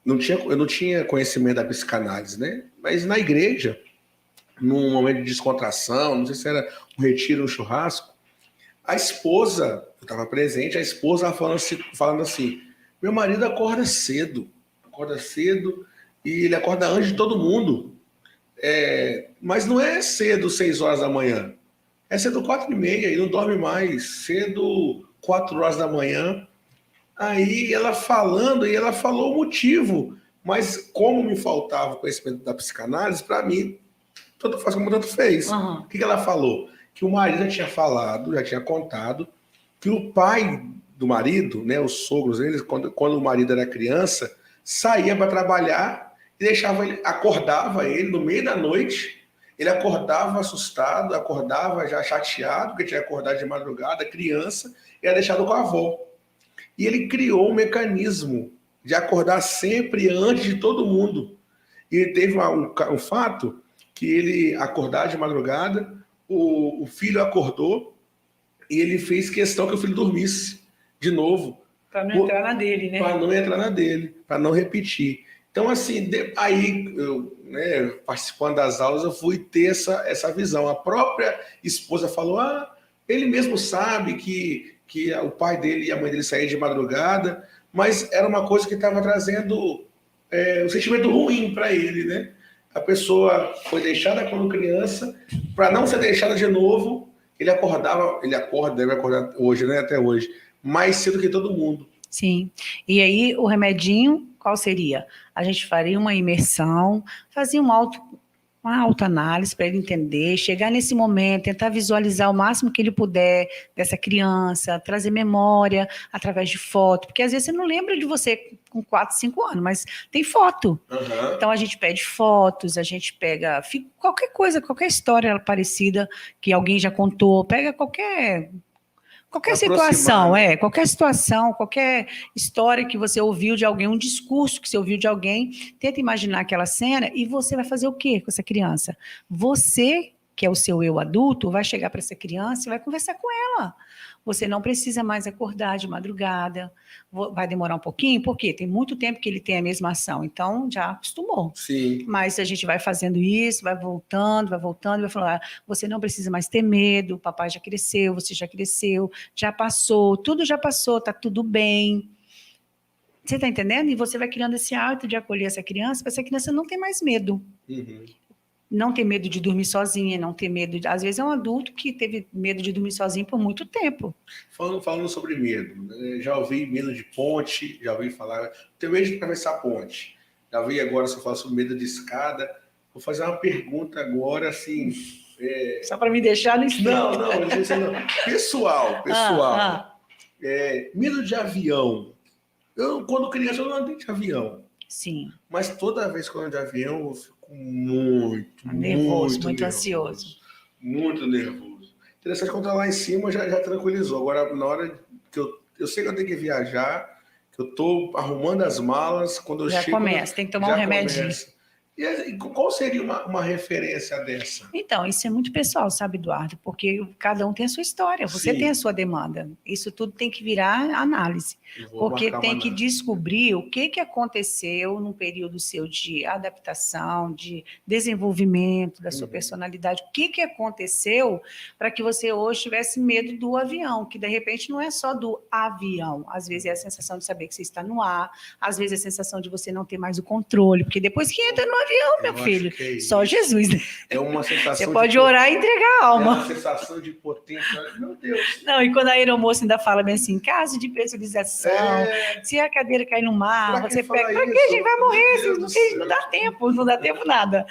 eu não tinha conhecimento da psicanálise, né? Mas na igreja, num momento de descontração, não sei se era um retiro, um churrasco, a esposa, eu estava presente, a esposa falando assim: meu marido acorda cedo e ele acorda antes de todo mundo. Mas não é cedo 6 horas da manhã, é cedo 4h30, e não dorme mais, cedo 4 horas da manhã. Aí ela falando, e ela falou o motivo, mas como me faltava o conhecimento da psicanálise, para mim, tanto faz como tanto fez. O que ela falou? Que o marido já tinha contado, que o pai do marido, né, os sogros deles, quando o marido era criança, saía para trabalhar e acordava ele no meio da noite. Ele acordava assustado, acordava já chateado, porque tinha acordado de madrugada, criança, e era deixado com a avó. E ele criou um mecanismo de acordar sempre antes de todo mundo. E teve um fato que ele acordava de madrugada, o filho acordou e ele fez questão que o filho dormisse de novo. Para não entrar na dele, né? Para não entrar na dele, para não repetir. Então, assim, aí, participando das aulas, eu fui ter essa visão. A própria esposa falou: ele mesmo sabe que o pai dele e a mãe dele saíam de madrugada, mas era uma coisa que estava trazendo um sentimento ruim para ele, né? A pessoa foi deixada quando criança, para não ser deixada de novo, deve acordar hoje, né? Até hoje, mais cedo que todo mundo. Sim. E aí, o remedinho, qual seria? A gente faria uma imersão, fazia uma autoanálise para ele entender, chegar nesse momento, tentar visualizar o máximo que ele puder dessa criança, trazer memória através de foto, porque às vezes você não lembra de você com 4, 5 anos, mas tem foto. Então a gente pede fotos, a gente pega qualquer coisa, qualquer história parecida que alguém já contou, pega qualquer situação, qualquer situação, qualquer história que você ouviu de alguém, um discurso que você ouviu de alguém, tenta imaginar aquela cena e você vai fazer o quê com essa criança? Você, que é o seu eu adulto, vai chegar para essa criança e vai conversar com ela. Você não precisa mais acordar de madrugada, vai demorar um pouquinho, porque tem muito tempo que ele tem a mesma ação, então já acostumou. Sim. Mas a gente vai fazendo isso, vai voltando, vai falando: você não precisa mais ter medo, o papai já cresceu, você já cresceu, já passou, tudo já passou, tá tudo bem. Você está entendendo? E você vai criando esse hábito de acolher essa criança, para essa criança não ter mais medo. Não ter medo de dormir sozinha, não ter medo. Às vezes é um adulto que teve medo de dormir sozinho por muito tempo. Falando sobre medo, já ouvi medo de ponte, já ouvi falar, tenho medo de atravessar a ponte. Já ouvi agora, se eu falar sobre medo de escada. Vou fazer uma pergunta agora, assim, Só para me deixar no Não, espírito. não. Pessoal. Medo de avião. Eu, quando criança, eu não andei de avião. Sim. Mas toda vez que eu ando de avião, eu fico muito Nervoso, muito nervoso. ansioso. Muito nervoso. Interessante, quando tá lá em cima, já tranquilizou. Agora, na hora que eu sei que eu tenho que viajar, que eu tô arrumando as malas, quando eu Já chego... começa, tem que tomar um remedinho. Começa. E qual seria uma referência dessa? Então, isso é muito pessoal, sabe, Eduardo? Porque cada um tem a sua história, você Sim. tem a sua demanda. Isso tudo tem que virar análise. Porque tem que descobrir o que aconteceu no período seu de adaptação, de desenvolvimento da sua personalidade. O que aconteceu para que você hoje tivesse medo do avião, que de repente não é só do avião. Às vezes é a sensação de saber que você está no ar, às vezes é a sensação de você não ter mais o controle, porque depois que entra no avião, meu filho, só Jesus, né? É uma sensação. Você pode orar e entregar a alma. É uma sensação de potência. Meu Deus. Não, e quando a aeromoça ainda fala bem assim, caso de pressurização, se a cadeira cair no mar, você pega. Pra que a gente vai morrer? Não dá tempo, não dá tempo nada.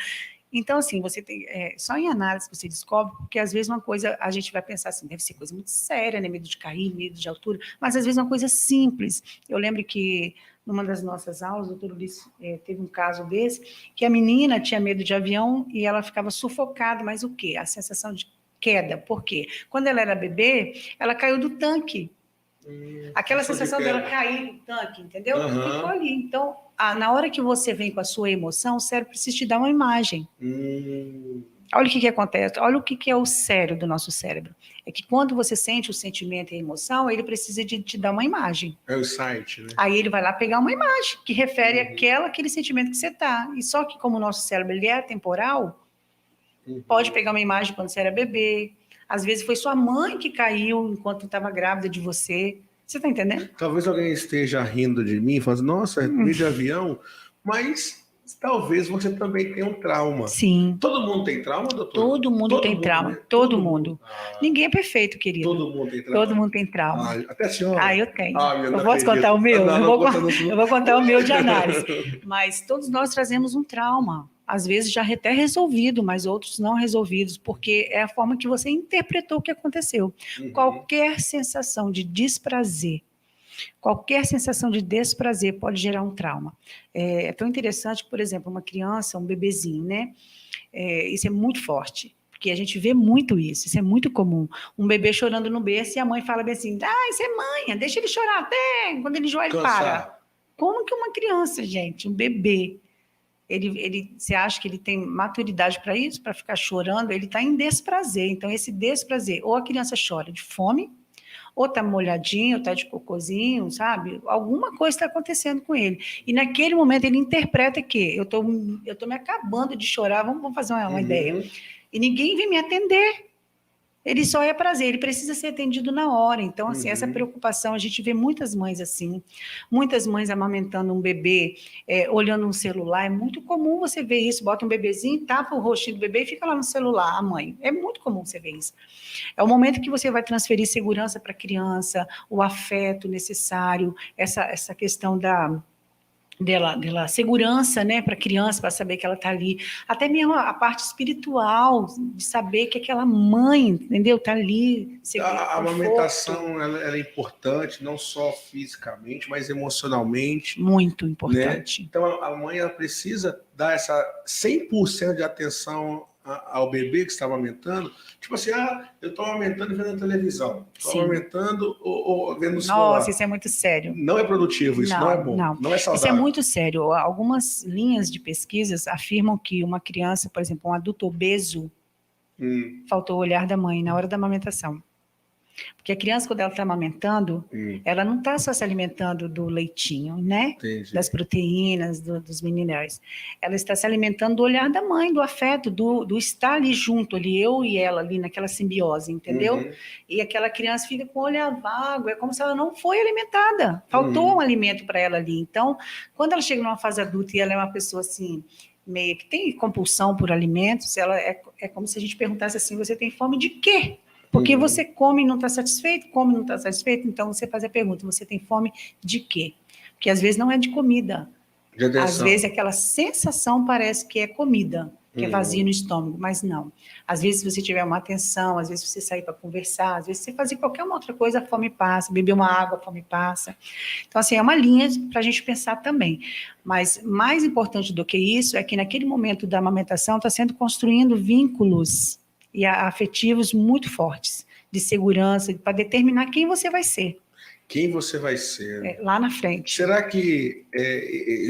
Então, assim, você tem. Só em análise você descobre, porque às vezes uma coisa a gente vai pensar assim, deve ser coisa muito séria, né? Medo de cair, medo de altura, mas às vezes uma coisa simples. Eu lembro que numa das nossas aulas, o doutor Ulisses teve um caso desse, que a menina tinha medo de avião e ela ficava sufocada, mas o quê? A sensação de queda. Por quê? Quando ela era bebê, ela caiu do tanque. Aquela sensação dela cair do tanque, entendeu? Ficou ali. Então, na hora que você vem com a sua emoção, o cérebro precisa te dar uma imagem. Olha o que acontece, olha o que é o sério do nosso cérebro. É que quando você sente o sentimento e a emoção, ele precisa de te dar uma imagem. É o site, né? Aí ele vai lá pegar uma imagem que refere aquele sentimento que você está. E só que como o nosso cérebro ele é atemporal, pode pegar uma imagem quando você era bebê. Às vezes foi sua mãe que caiu enquanto estava grávida de você. Você está entendendo? Talvez alguém esteja rindo de mim, falando, nossa, medo de avião, mas talvez você também tenha um trauma. Sim. Todo mundo tem trauma, doutor? Todo mundo tem trauma. Né? Todo mundo. Ninguém é perfeito, querido. Todo mundo tem trauma. Todo mundo tem trauma. Até a senhora. Eu tenho. Eu posso contar o meu? Eu vou contar o meu de análise. Mas todos nós trazemos um trauma. Às vezes já até resolvido, mas outros não resolvidos, porque é a forma que você interpretou o que aconteceu. Qualquer sensação de desprazer, qualquer sensação de desprazer pode gerar um trauma. É tão interessante que, por exemplo, uma criança, um bebezinho, né? Isso é muito forte, porque a gente vê muito isso é muito comum. Um bebê chorando no berço e a mãe fala bem assim, isso é manha, deixa ele chorar até quando ele enjoar, ele para. Como que uma criança, gente, um bebê, você acha que ele tem maturidade para isso, para ficar chorando? Ele está em desprazer. Então, esse desprazer, ou a criança chora de fome, ou está molhadinho, ou está de cocôzinho, sabe? Alguma coisa está acontecendo com ele. E naquele momento ele interpreta que eu tô me acabando de chorar, vamos fazer uma ideia. E ninguém vem me atender. Ele só é prazer, ele precisa ser atendido na hora. Então, assim, essa preocupação, a gente vê muitas mães assim, muitas mães amamentando um bebê, olhando um celular, é muito comum você ver isso, bota um bebezinho, tapa o rostinho do bebê e fica lá no celular, a mãe. É muito comum você ver isso. É o momento que você vai transferir segurança para a criança, o afeto necessário, essa questão dela segurança, né, para a criança, para saber que ela está ali, até mesmo a parte espiritual, de saber que aquela mãe, entendeu, está ali. A amamentação ela é importante, não só fisicamente, mas emocionalmente. Muito importante. Né? Então a mãe ela precisa dar essa 100% de atenção ao bebê que está amamentando, tipo assim, eu estou amamentando e vendo a televisão, estou amamentando ou vendo o celular. Nossa, isso é muito sério. Não é produtivo, isso não é bom, não é saudável. Isso é muito sério. Algumas linhas de pesquisas afirmam que uma criança, por exemplo, um adulto obeso, faltou o olhar da mãe na hora da amamentação. Porque a criança, quando ela está amamentando, ela não está só se alimentando do leitinho, né? Entendi. Das proteínas, dos minerais. Ela está se alimentando do olhar da mãe, do afeto, do estar ali junto, ali, eu e ela, ali naquela simbiose, entendeu? E aquela criança fica com o olhar vago, é como se ela não foi alimentada. Faltou um alimento para ela ali. Então, quando ela chega numa fase adulta e ela é uma pessoa assim, meio que tem compulsão por alimentos, ela é como se a gente perguntasse assim, você tem fome de quê? Porque você come e não está satisfeito, então você faz a pergunta, você tem fome de quê? Porque às vezes não é de comida. Às vezes aquela sensação parece que é comida. que é vazio no estômago, mas não. Às vezes, se você tiver uma atenção, às vezes você sair para conversar, às vezes você fazer qualquer uma outra coisa, a fome passa, beber uma água, a fome passa. Então, assim, é uma linha para a gente pensar também. Mas mais importante do que isso é que naquele momento da amamentação está sendo construindo vínculos e afetivos muito fortes, de segurança, para determinar quem você vai ser. Quem você vai ser. Lá na frente. Será que,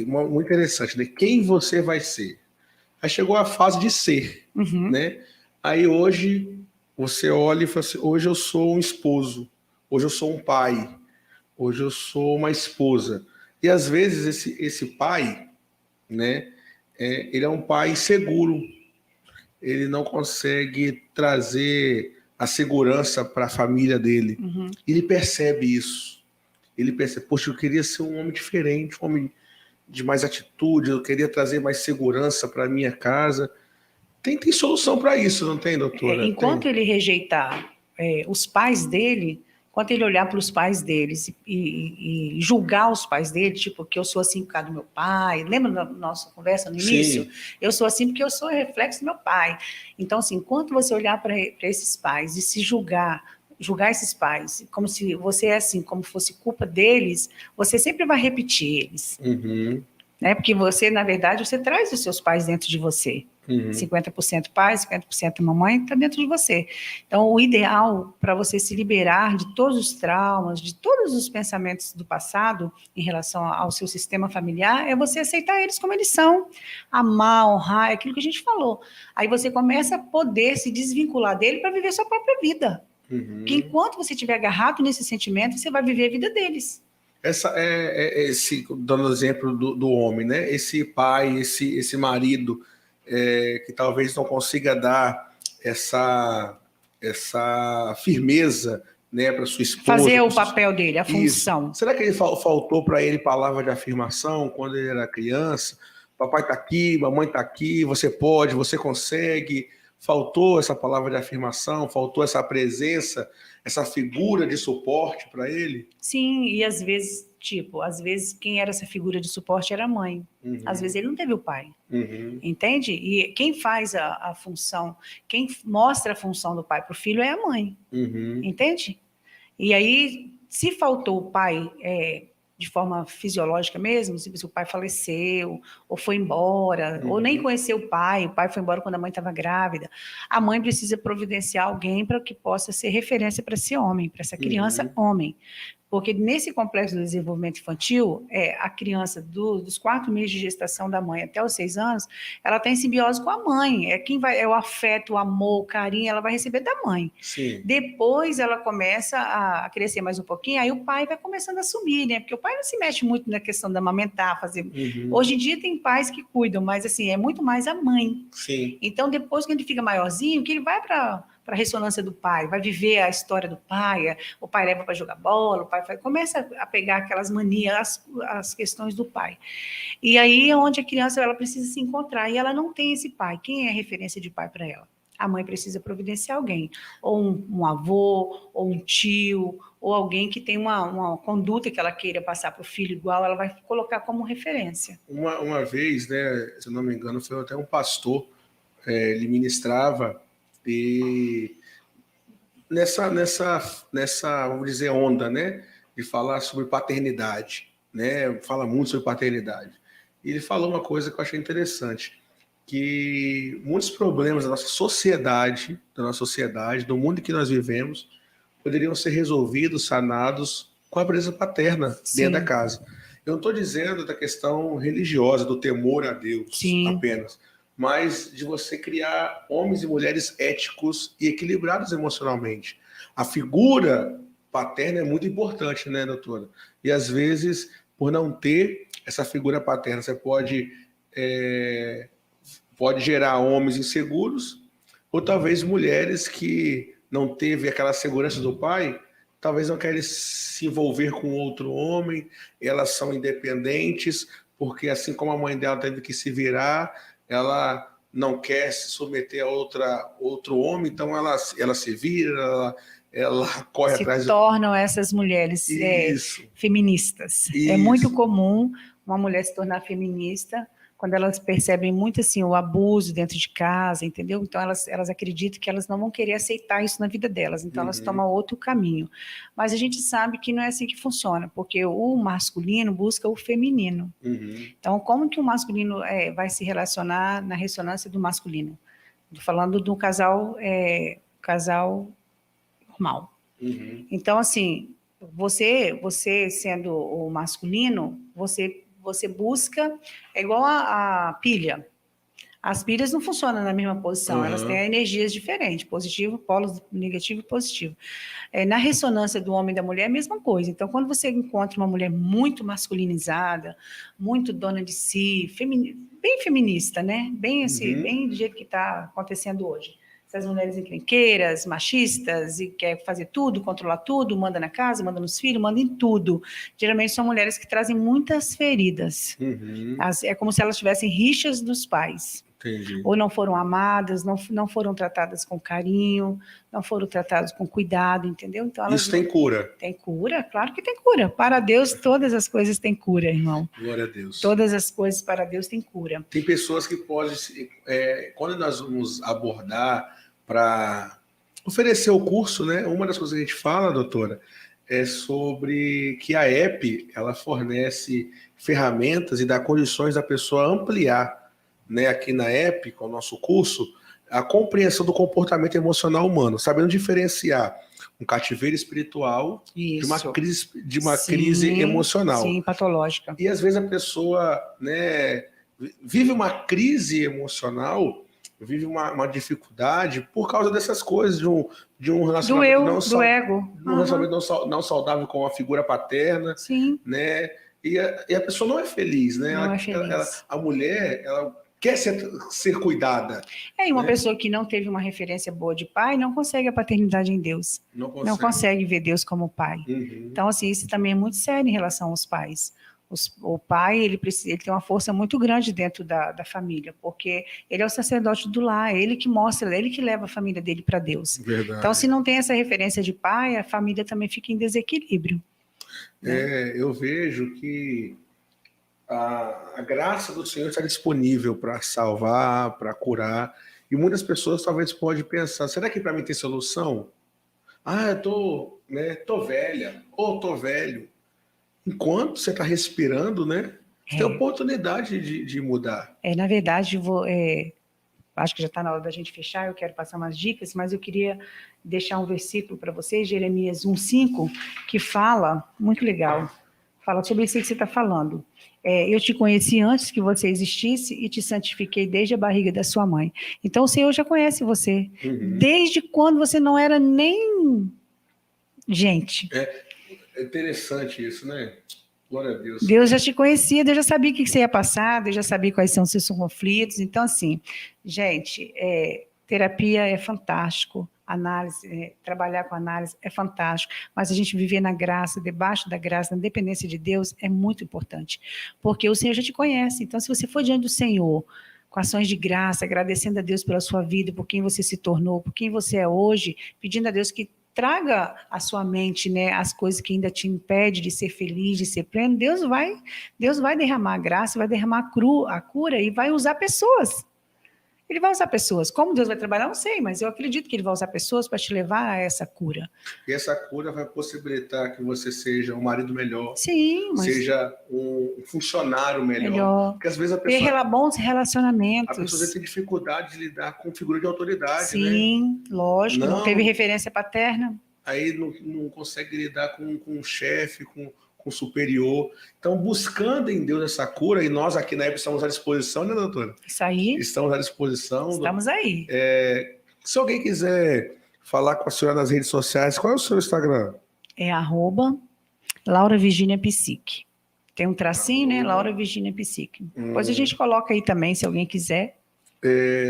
muito interessante, né? Quem você vai ser? Aí chegou a fase de ser, né? Aí hoje você olha e fala assim, hoje eu sou um esposo, hoje eu sou um pai, hoje eu sou uma esposa. E às vezes esse pai, né? Ele é um pai inseguro, ele não consegue trazer a segurança para a família dele. Ele percebe isso. Ele percebe, poxa, eu queria ser um homem diferente, um homem de mais atitude, eu queria trazer mais segurança para a minha casa. Tem solução para isso, não tem, doutora? Enquanto ele rejeitar os pais dele, enquanto ele olhar para os pais deles e julgar os pais dele, tipo, que eu sou assim por causa do meu pai, lembra da nossa conversa no início? Sim. Eu sou assim porque eu sou reflexo do meu pai. Então, assim, enquanto você olhar para esses pais e se julgar esses pais, como se você é assim, como fosse culpa deles, você sempre vai repetir eles. Né? Porque você, na verdade, você traz os seus pais dentro de você. 50% pai, 50% mamãe, está dentro de você. Então, o ideal para você se liberar de todos os traumas, de todos os pensamentos do passado em relação ao seu sistema familiar, é você aceitar eles como eles são, amar, honrar, é aquilo que a gente falou. Aí você começa a poder se desvincular dele para viver sua própria vida. Porque enquanto você estiver agarrado nesse sentimento, você vai viver a vida deles. Esse, dando exemplo do homem, né? Esse pai, esse marido, que talvez não consiga dar essa firmeza, né, para sua esposa. Fazer o papel dele, a função. Isso. Será que ele faltou para ele palavra de afirmação quando ele era criança? Papai está aqui, mamãe está aqui, você pode, você consegue. Faltou essa palavra de afirmação, faltou essa presença, essa figura de suporte para ele? Sim, e às vezes quem era essa figura de suporte era a mãe. Às vezes ele não teve o pai. Entende? E quem faz a função, quem mostra a função do pai para o filho é a mãe. Entende? E aí, se faltou o pai de forma fisiológica mesmo, se o pai faleceu, ou foi embora, ou nem conheceu o pai foi embora quando a mãe estava grávida, a mãe precisa providenciar alguém para que possa ser referência para esse homem, para essa criança homem. Porque nesse complexo do desenvolvimento infantil, a criança dos 4 meses de gestação da mãe até os 6 anos, ela está em simbiose com a mãe. É o afeto, o amor, o carinho, ela vai receber da mãe. Sim. Depois ela começa a crescer mais um pouquinho, aí o pai vai começando a assumir, né? Porque o pai não se mexe muito na questão de amamentar, fazer. Hoje em dia tem pais que cuidam, mas assim, é muito mais a mãe. Sim. Então, depois que ele fica maiorzinho, que ele vai para a ressonância do pai, vai viver a história do pai, o pai leva para jogar bola, o pai começa a pegar aquelas manias, as questões do pai. E aí é onde a criança ela precisa se encontrar, e ela não tem esse pai. Quem é a referência de pai para ela? A mãe precisa providenciar alguém, ou um avô, ou um tio, ou alguém que tem uma conduta que ela queira passar para o filho igual, ela vai colocar como referência. Uma vez, né, se eu não me engano, foi até um pastor, ele ministrava e nessa, vamos dizer, onda, né, de falar sobre paternidade, né, fala muito sobre paternidade. E ele falou uma coisa que eu achei interessante, que muitos problemas da nossa sociedade, do mundo que nós vivemos, poderiam ser resolvidos, sanados com a presença paterna dentro da casa. Eu não estou dizendo da questão religiosa, do temor a Deus apenas, mas de você criar homens e mulheres éticos e equilibrados emocionalmente. A figura paterna é muito importante, né, doutora? E às vezes, por não ter essa figura paterna, você pode gerar homens inseguros, ou talvez mulheres que não teve aquela segurança do pai, talvez não querem se envolver com outro homem, elas são independentes, porque assim como a mãe dela teve que se virar, ela não quer se submeter a outro homem, então ela se vira, ela corre atrás... Se tornam essas mulheres feministas. Isso. É muito comum uma mulher se tornar feminista quando elas percebem muito assim o abuso dentro de casa, entendeu? Então elas acreditam que elas não vão querer aceitar isso na vida delas, então elas tomam outro caminho. Mas a gente sabe que não é assim que funciona, porque o masculino busca o feminino. Então, como que o masculino vai se relacionar na ressonância do masculino? Tô falando de um casal normal. Então, assim, você sendo o masculino, você busca, é igual a pilha. As pilhas não funcionam na mesma posição, elas têm energias diferentes, positivo, polo negativo e positivo. Na ressonância do homem e da mulher é a mesma coisa. Então, quando você encontra uma mulher muito masculinizada, muito dona de si, bem feminista, né? Bem assim, bem do jeito que está acontecendo hoje. Essas mulheres encrenqueiras, machistas, e quer fazer tudo, controlar tudo, manda na casa, manda nos filhos, manda em tudo. Geralmente são mulheres que trazem muitas feridas. É como se elas tivessem rixas dos pais. Entendi. Ou não foram amadas, não foram tratadas com carinho, não foram tratadas com cuidado, entendeu? Então, Isso tem cura? Tem cura, claro que tem cura. Para Deus, todas as coisas têm cura, irmão. Glória a Deus. Todas as coisas para Deus têm cura. Tem pessoas que podem, quando nós vamos abordar para oferecer o curso, né? Uma das coisas que a gente fala, doutora, é sobre que a EP ela fornece ferramentas e dá condições da pessoa ampliar, né? Aqui na EP, com o nosso curso, a compreensão do comportamento emocional humano, sabendo diferenciar um cativeiro espiritual de uma crise emocional. Sim, patológica. E às vezes a pessoa, né, vive uma crise emocional, vive uma dificuldade por causa dessas coisas, de um relacionamento do ego. Um relacionamento não saudável com a figura paterna. Sim. Né? E a pessoa não é feliz, né? Não é feliz. A mulher, ela quer ser cuidada. E uma pessoa que não teve uma referência boa de pai não consegue a paternidade em Deus. Não consegue ver Deus como pai. Então, assim, isso também é muito sério em relação aos pais. O pai, ele tem uma força muito grande dentro da família, porque ele é o sacerdote do lar, ele que mostra, ele que leva a família dele para Deus. Verdade. Então, se não tem essa referência de pai, a família também fica em desequilíbrio. Eu vejo que a graça do Senhor está disponível para salvar, para curar, e muitas pessoas talvez podem pensar, será que para mim tem solução? Eu tô velha, ou tô velho. Enquanto você está respirando, né? Você tem oportunidade de mudar. Na verdade, acho que já está na hora da gente fechar, eu quero passar umas dicas, mas eu queria deixar um versículo para vocês, Jeremias 1,5, que fala, muito legal, fala sobre isso que você está falando. Eu te conheci antes que você existisse e te santifiquei desde a barriga da sua mãe. Então, o Senhor já conhece você, desde quando você não era nem gente. É interessante isso, né? Glória a Deus. Deus já te conhecia, Deus já sabia o que você ia passar, Deus já sabia quais são os seus conflitos. Então, assim, gente, terapia é fantástico, trabalhar com análise é fantástico, mas a gente viver na graça, debaixo da graça, na dependência de Deus, é muito importante, porque o Senhor já te conhece. Então, se você for diante do Senhor, com ações de graça, agradecendo a Deus pela sua vida, por quem você se tornou, por quem você é hoje, pedindo a Deus que traga à sua mente, né, as coisas que ainda te impedem de ser feliz, de ser pleno, Deus vai derramar a graça, vai derramar a cura e vai usar pessoas. Ele vai usar pessoas. Como Deus vai trabalhar, não sei, mas eu acredito que ele vai usar pessoas para te levar a essa cura. E essa cura vai possibilitar que você seja um marido melhor. Sim, mas... seja um funcionário melhor. Porque às vezes a pessoa... Ter bons relacionamentos. A pessoa tem dificuldade de lidar com figura de autoridade, Sim, né? Lógico. Não teve referência paterna. Aí não consegue lidar com um chefe, com superior. Então, buscando em Deus essa cura, e nós aqui na EP estamos à disposição, né, doutora? Isso aí. Estamos à disposição. Estamos aí. Se alguém quiser falar com a senhora nas redes sociais, qual é o seu Instagram? É @Laura Virginia Psique. Tem um tracinho, né? Laura Virginia Psique. Depois a gente coloca aí também, se alguém quiser.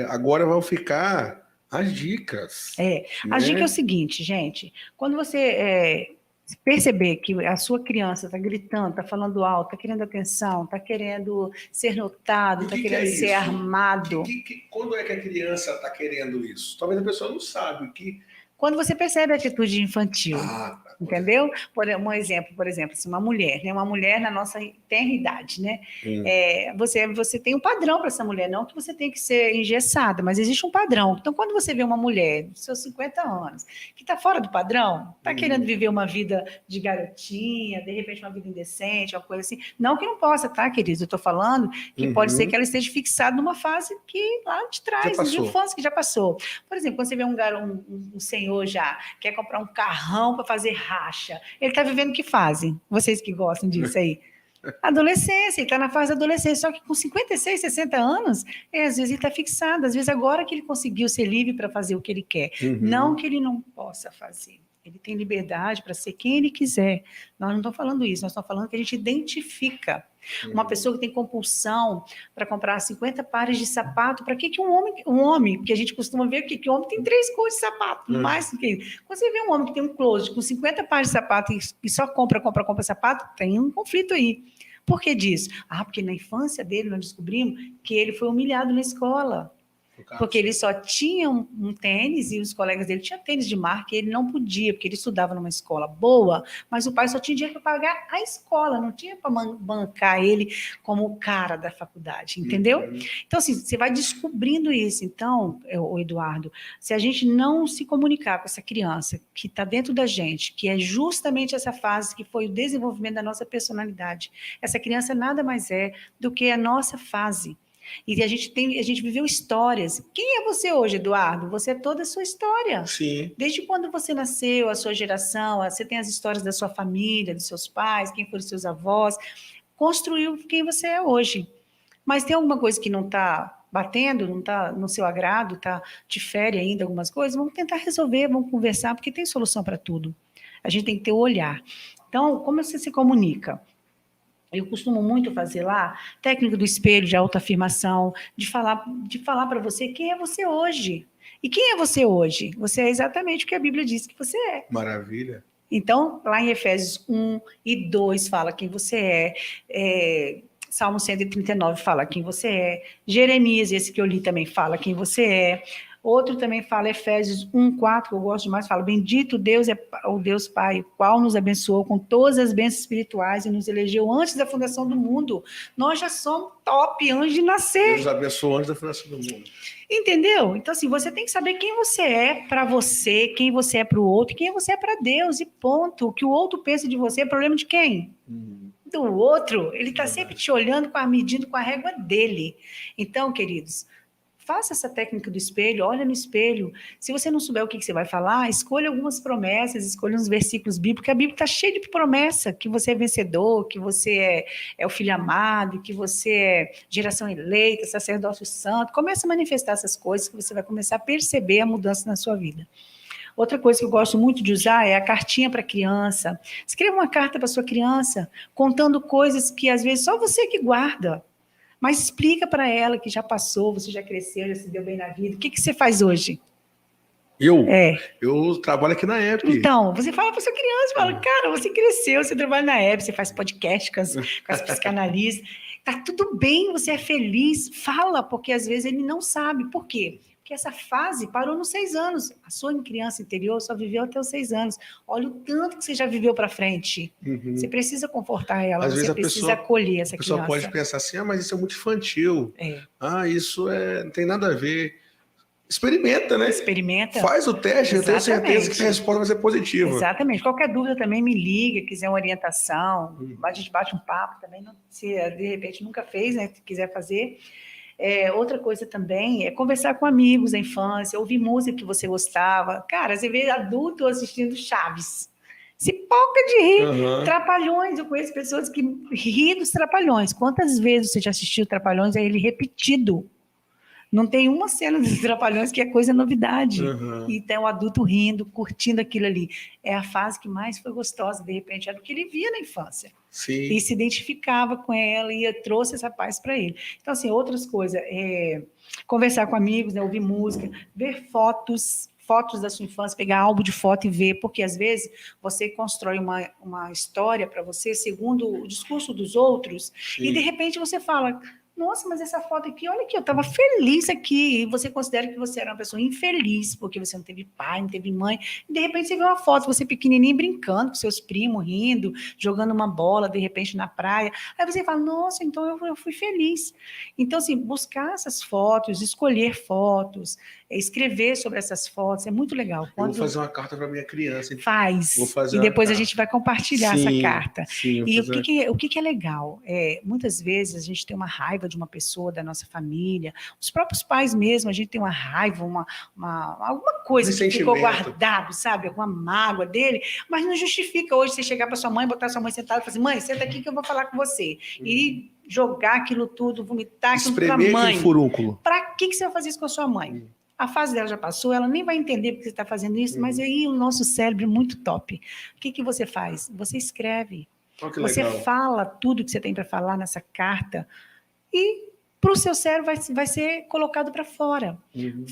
Agora vão ficar as dicas. A dica é o seguinte, gente. Quando você perceber que a sua criança está gritando, está falando alto, está querendo atenção, está querendo ser notado, está querendo ser armado. Quando é que a criança está querendo isso? Talvez a pessoa não sabe. Quando você percebe a atitude infantil. Entendeu? Um exemplo, por exemplo, assim, uma mulher, né? Uma mulher na nossa tenra idade, né? Você tem um padrão para essa mulher, não que você tem que ser engessada, mas existe um padrão. Então, quando você vê uma mulher dos seus 50 anos, que está fora do padrão, está querendo viver uma vida de garotinha, de repente uma vida indecente, uma coisa assim, não que não possa, tá, queridos? Eu estou falando que pode ser que ela esteja fixada numa fase que lá de trás, de infância, que já passou. Por exemplo, quando você vê um senhor já quer comprar um carrão para fazer racha, ele está vivendo que fase? Vocês que gostam disso aí. Adolescência, ele está na fase da adolescência, só que com 56, 60 anos, às vezes ele está fixado, às vezes agora que ele conseguiu ser livre para fazer o que ele quer, não que ele não possa fazer. Ele tem liberdade para ser quem ele quiser. Nós não estamos falando isso, nós estamos falando que a gente identifica. Uma pessoa que tem compulsão para comprar 50 pares de sapato, para que um homem, porque a gente costuma ver que o homem tem 3 cores de sapato, no mais do que isso. Quando você vê um homem que tem um closet com 50 pares de sapato e só compra sapato, tem um conflito aí. Por que disso? Porque na infância dele nós descobrimos que ele foi humilhado na escola. Porque ele só tinha um tênis e os colegas dele tinham tênis de marca e ele não podia, porque ele estudava numa escola boa, mas o pai só tinha dinheiro para pagar a escola, não tinha para bancar ele como o cara da faculdade, entendeu? Então, assim, você vai descobrindo isso. Então, Eduardo, se a gente não se comunicar com essa criança que está dentro da gente, que é justamente essa fase que foi o desenvolvimento da nossa personalidade, essa criança nada mais é do que a nossa fase. E a gente viveu histórias. Quem é você hoje, Eduardo? Você é toda a sua história. Sim. Desde quando você nasceu, a sua geração, você tem as histórias da sua família, dos seus pais, quem foram os seus avós, construiu quem você é hoje. Mas tem alguma coisa que não está batendo, não está no seu agrado, difere ainda algumas coisas, vamos tentar resolver, vamos conversar, porque tem solução para tudo. A gente tem que ter o olhar. Então, como você se comunica? Eu costumo muito fazer lá, técnica do espelho, de autoafirmação, de falar para você quem é você hoje. E quem é você hoje? Você é exatamente o que a Bíblia diz que você é. Maravilha. Então, lá em Efésios 1 e 2 fala quem você é. Salmo 139 fala quem você é. Jeremias, esse que eu li também, fala quem você é. Outro também fala, Efésios 1:4, que eu gosto demais, fala, bendito Deus é o Deus Pai, o qual nos abençoou com todas as bênçãos espirituais e nos elegeu antes da fundação do mundo. Nós já somos top antes de nascer. Deus nos abençoou antes da fundação do mundo. Entendeu? Então, assim, você tem que saber quem você é para você, quem você é para o outro, quem você é para Deus, e ponto. O que o outro pensa de você é problema de quem? Do outro. Ele está sempre te olhando, medindo com a régua dele. Então, queridos, faça essa técnica do espelho, olha no espelho. Se você não souber o que você vai falar, escolha algumas promessas, escolha uns versículos bíblicos, porque a Bíblia está cheia de promessa, que você é vencedor, que você é o filho amado, que você é geração eleita, sacerdócio santo. Comece a manifestar essas coisas, que você vai começar a perceber a mudança na sua vida. Outra coisa que eu gosto muito de usar é a cartinha para a criança. Escreva uma carta para sua criança, contando coisas que às vezes só você que guarda. Mas explica para ela que já passou, você já cresceu, já se deu bem na vida. O que você faz hoje? Eu trabalho aqui na App. Então, você fala para sua criança, fala, cara, você cresceu, você trabalha na App, você faz podcast com as psicanalistas. Tá tudo bem, você é feliz. Fala, porque às vezes ele não sabe. Por quê? Porque essa fase parou nos 6 anos. A sua criança interior só viveu até os 6 anos. Olha o tanto que você já viveu para frente. Você precisa confortar ela, às você precisa acolher essa criança. A pessoa pode pensar assim, mas isso é muito infantil. Isso não tem nada a ver. Experimenta, né? Experimenta. Faz o teste, eu tenho certeza que a resposta vai ser positiva. Exatamente. Qualquer dúvida também me liga, quiser uma orientação, a gente bate um papo também, se de repente nunca fez, né? Se quiser fazer. Outra coisa também é conversar com amigos da infância, ouvir música que você gostava. Cara, você vê adulto assistindo Chaves. Se poca de rir. Trapalhões, eu conheço pessoas que riem dos Trapalhões. Quantas vezes você já assistiu Trapalhões? É ele repetido. Não tem uma cena dos Trapalhões que é coisa novidade. Então, o adulto rindo, curtindo aquilo ali. É a fase que mais foi gostosa, de repente, era o que ele via na infância. Sim. E se identificava com ela e trouxe essa paz para ele. Então, assim, outras coisas, conversar com amigos, né, ouvir música, ver fotos da sua infância, pegar álbum de foto e ver, porque às vezes você constrói uma história para você segundo o discurso dos outros. Sim. E de repente você fala, nossa, mas essa foto aqui, olha aqui, eu estava feliz aqui. E você considera que você era uma pessoa infeliz, porque você não teve pai, não teve mãe. E de repente você vê uma foto, você pequenininho brincando com seus primos, rindo, jogando uma bola, de repente, na praia. Aí você fala, nossa, então eu fui feliz. Então, assim, buscar essas fotos, escolher fotos, escrever sobre essas fotos, é muito legal. Eu vou fazer uma carta para minha criança. Vou Faz. fazer E uma depois a carta. gente vai compartilhar essa Sim, carta. sim, E o que é legal? Muitas vezes a gente tem uma raiva de uma pessoa da nossa família, os próprios pais mesmo, a gente tem uma raiva, alguma coisa que ficou guardado, sabe? Alguma mágoa dele, mas não justifica hoje você chegar para sua mãe, botar sua mãe sentada e falar assim, mãe, senta aqui que eu vou falar com você. E jogar aquilo tudo, vomitar aquilo para a mãe. Espremer aquele furúnculo. Para que você vai fazer isso com a sua mãe? A fase dela já passou, ela nem vai entender porque você está fazendo isso, mas aí o nosso cérebro é muito top. O que você faz? Você escreve. Você fala tudo que você tem para falar nessa carta e para o seu cérebro vai ser colocado para fora.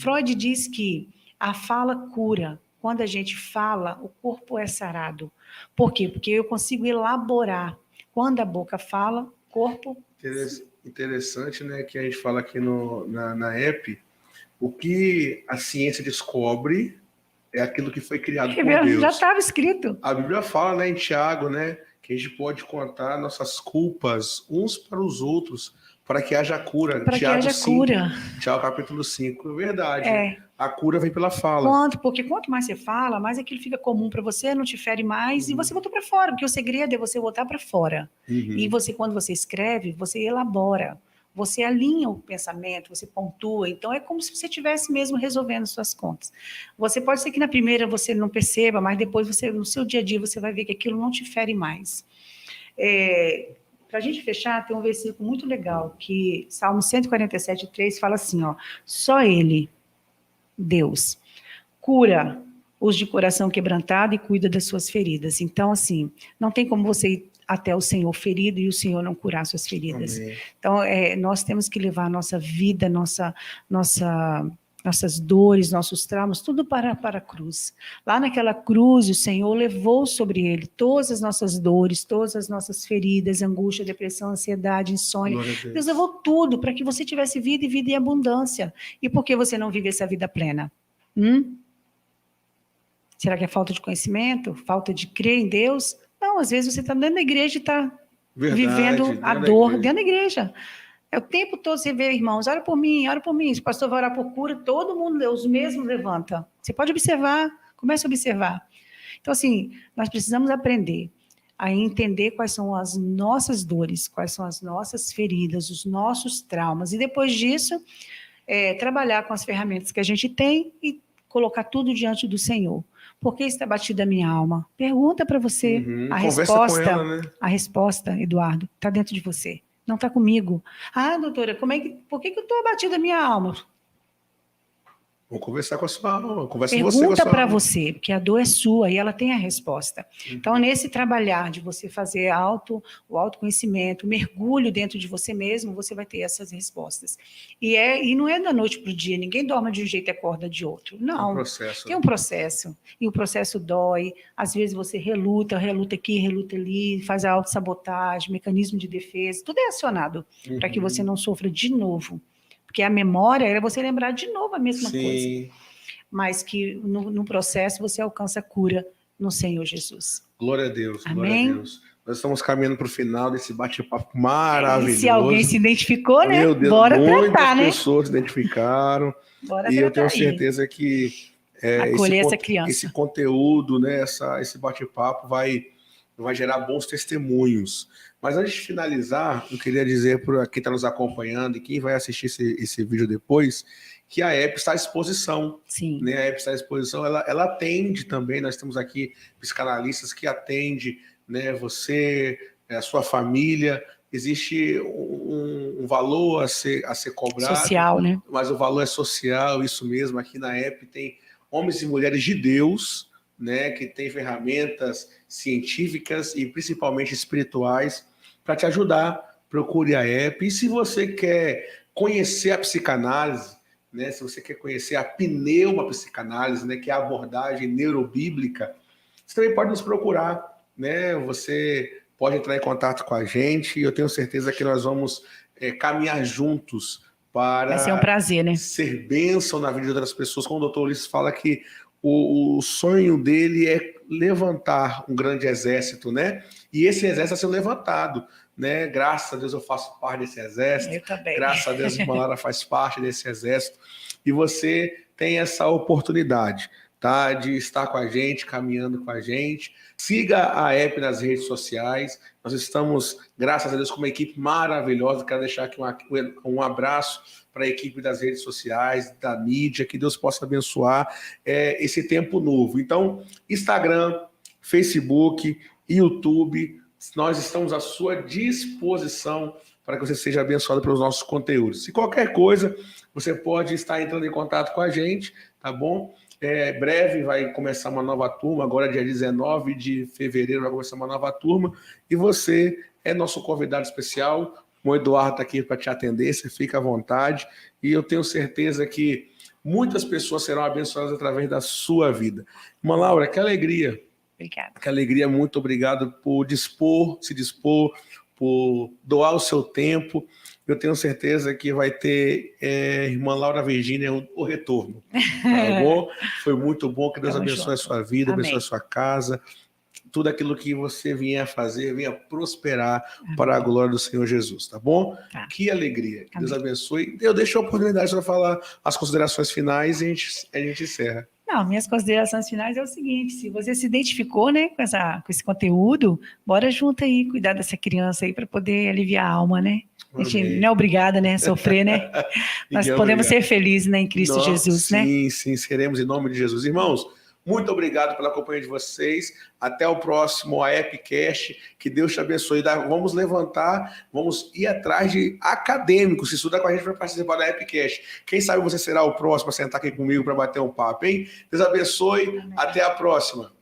Freud diz que a fala cura. Quando a gente fala, o corpo é sarado. Por quê? Porque eu consigo elaborar. Quando a boca fala, o corpo... Interessante, né, que a gente fala aqui na app, o que a ciência descobre é aquilo que foi criado por Deus. Já estava escrito. A Bíblia fala, né, em Tiago, né, que a gente pode contar nossas culpas uns para os outros, para que haja cura. Para que haja cura. Tiago capítulo 5, é verdade. A cura vem pela fala. Porque quanto mais você fala, mais aquilo fica comum para você, não te fere mais, e você botou para fora, porque o segredo é você botar para fora. E quando você escreve, você elabora. Você alinha o pensamento, você pontua, então é como se você estivesse mesmo resolvendo suas contas. Você pode ser que na primeira você não perceba, mas depois no seu dia a dia você vai ver que aquilo não te fere mais. Para a gente fechar, tem um versículo muito legal, que Salmo 147:3 fala assim, ó, só Ele, Deus, cura os de coração quebrantado e cuida das suas feridas. Então, assim, não tem como você ir até o Senhor ferido e o Senhor não curar suas feridas. Amém. Então, nós temos que levar a nossa vida, nossas dores, nossos traumas, tudo para a cruz. Lá naquela cruz, o Senhor levou sobre ele todas as nossas dores, todas as nossas feridas, angústia, depressão, ansiedade, insônia. Deus levou tudo para que você tivesse vida e vida em abundância. E por que você não vive essa vida plena? Será que é falta de conhecimento? Falta de crer em Deus? Não, às vezes você está dentro da igreja e está vivendo a dor dentro da igreja. O tempo todo você vê, irmãos, ora por mim. Se o pastor vai orar por cura, todo mundo, os mesmos levanta. Você pode observar, comece a observar. Então, assim, nós precisamos aprender a entender quais são as nossas dores, quais são as nossas feridas, os nossos traumas. E depois disso, trabalhar com as ferramentas que a gente tem e colocar tudo diante do Senhor. Por que está batida a minha alma? Pergunta para você. A resposta, Eduardo, está dentro de você. Não está comigo. Doutora, por que eu estou abatida a minha alma? Vou conversar com a sua alma. Pergunta para você, porque a dor é sua e ela tem a resposta. Então, nesse trabalhar de você fazer o autoconhecimento, o mergulho dentro de você mesmo, você vai ter essas respostas. E não é da noite para o dia, ninguém dorme de um jeito e acorda de outro. Não. Tem um processo. E o processo dói. Às vezes você reluta aqui, reluta ali, faz a autossabotagem, mecanismo de defesa. Tudo é acionado para que você não sofra de novo. Porque a memória era você lembrar de novo a mesma coisa. Mas que no processo você alcança a cura no Senhor Jesus. Glória a Deus. Amém? Glória a Deus. Nós estamos caminhando para o final desse bate-papo maravilhoso. E se alguém se identificou, né? Meu Deus, bora tratar, muitas né? pessoas se identificaram. Bora e eu tenho certeza que acolher essa criança. Esse conteúdo, né, esse bate-papo vai gerar bons testemunhos. Mas antes de finalizar, eu queria dizer para quem está nos acompanhando e quem vai assistir esse vídeo depois, que a app está à disposição. Sim. Né? A app está à disposição, ela atende também, nós temos aqui psicanalistas que atendem, né, você, a sua família. Existe um valor a ser cobrado. Social, né? Mas o valor é social, isso mesmo. Aqui na app tem homens e mulheres de Deus, né, que tem ferramentas científicas e principalmente espirituais para te ajudar. Procure a app. E se você quer conhecer a psicanálise, né, se você quer conhecer a pneumapsicanálise, né, que é a abordagem neurobíblica, você também pode nos procurar, né? Você pode entrar em contato com a gente e eu tenho certeza que nós vamos caminhar juntos para Vai ser um prazer, né? ser bênção na vida de outras pessoas. Como o doutor Ulisses fala que o sonho dele é levantar um grande exército, né? E esse exército está sendo levantado, né? Graças a Deus eu faço parte desse exército. Eu também. Graças a Deus a irmã Laura faz parte desse exército. E você tem essa oportunidade, tá? De estar com a gente, caminhando com a gente. Siga a app nas redes sociais. Nós estamos, graças a Deus, com uma equipe maravilhosa. Quero deixar aqui um abraço para a equipe das redes sociais, da mídia, que Deus possa abençoar esse tempo novo. Então, Instagram, Facebook, YouTube, nós estamos à sua disposição para que você seja abençoado pelos nossos conteúdos. E qualquer coisa, você pode estar entrando em contato com a gente, tá bom? Breve vai começar uma nova turma, agora dia 19 de fevereiro vai começar uma nova turma, e você é nosso convidado especial. O Eduardo está aqui para te atender, você fica à vontade, e eu tenho certeza que muitas pessoas serão abençoadas através da sua vida. Irmã Laura, que alegria. Obrigada. Que alegria, muito obrigado por se dispor, por doar o seu tempo. Eu tenho certeza que vai ter irmã Laura Virgínia o retorno. Tá bom? Foi muito bom, que Deus abençoe a sua vida, Amém. abençoe a sua casa. Tudo aquilo que você vier a fazer, venha prosperar para a glória do Senhor Jesus, tá bom? Tá. Que alegria. Que Deus Amém. abençoe. Eu deixo a oportunidade para falar as considerações finais e a gente encerra. Não, minhas considerações finais é o seguinte: se você se identificou, né, com esse conteúdo, bora junto aí, cuidar dessa criança aí para poder aliviar a alma, né? A gente Amém. não é obrigada, né, a sofrer, né? Nós Ninguém é podemos obrigado. ser felizes, né, em Cristo Jesus, né? Sim, seremos em nome de Jesus. Irmãos, muito obrigado pela companhia de vocês. Até o próximo AEPcast. Que Deus te abençoe. Vamos levantar, vamos ir atrás de acadêmicos. Se estudar com a gente, vai participar da AEPcast. Quem sabe você será o próximo a sentar aqui comigo para bater um papo, hein? Deus abençoe. Amém. Até a próxima.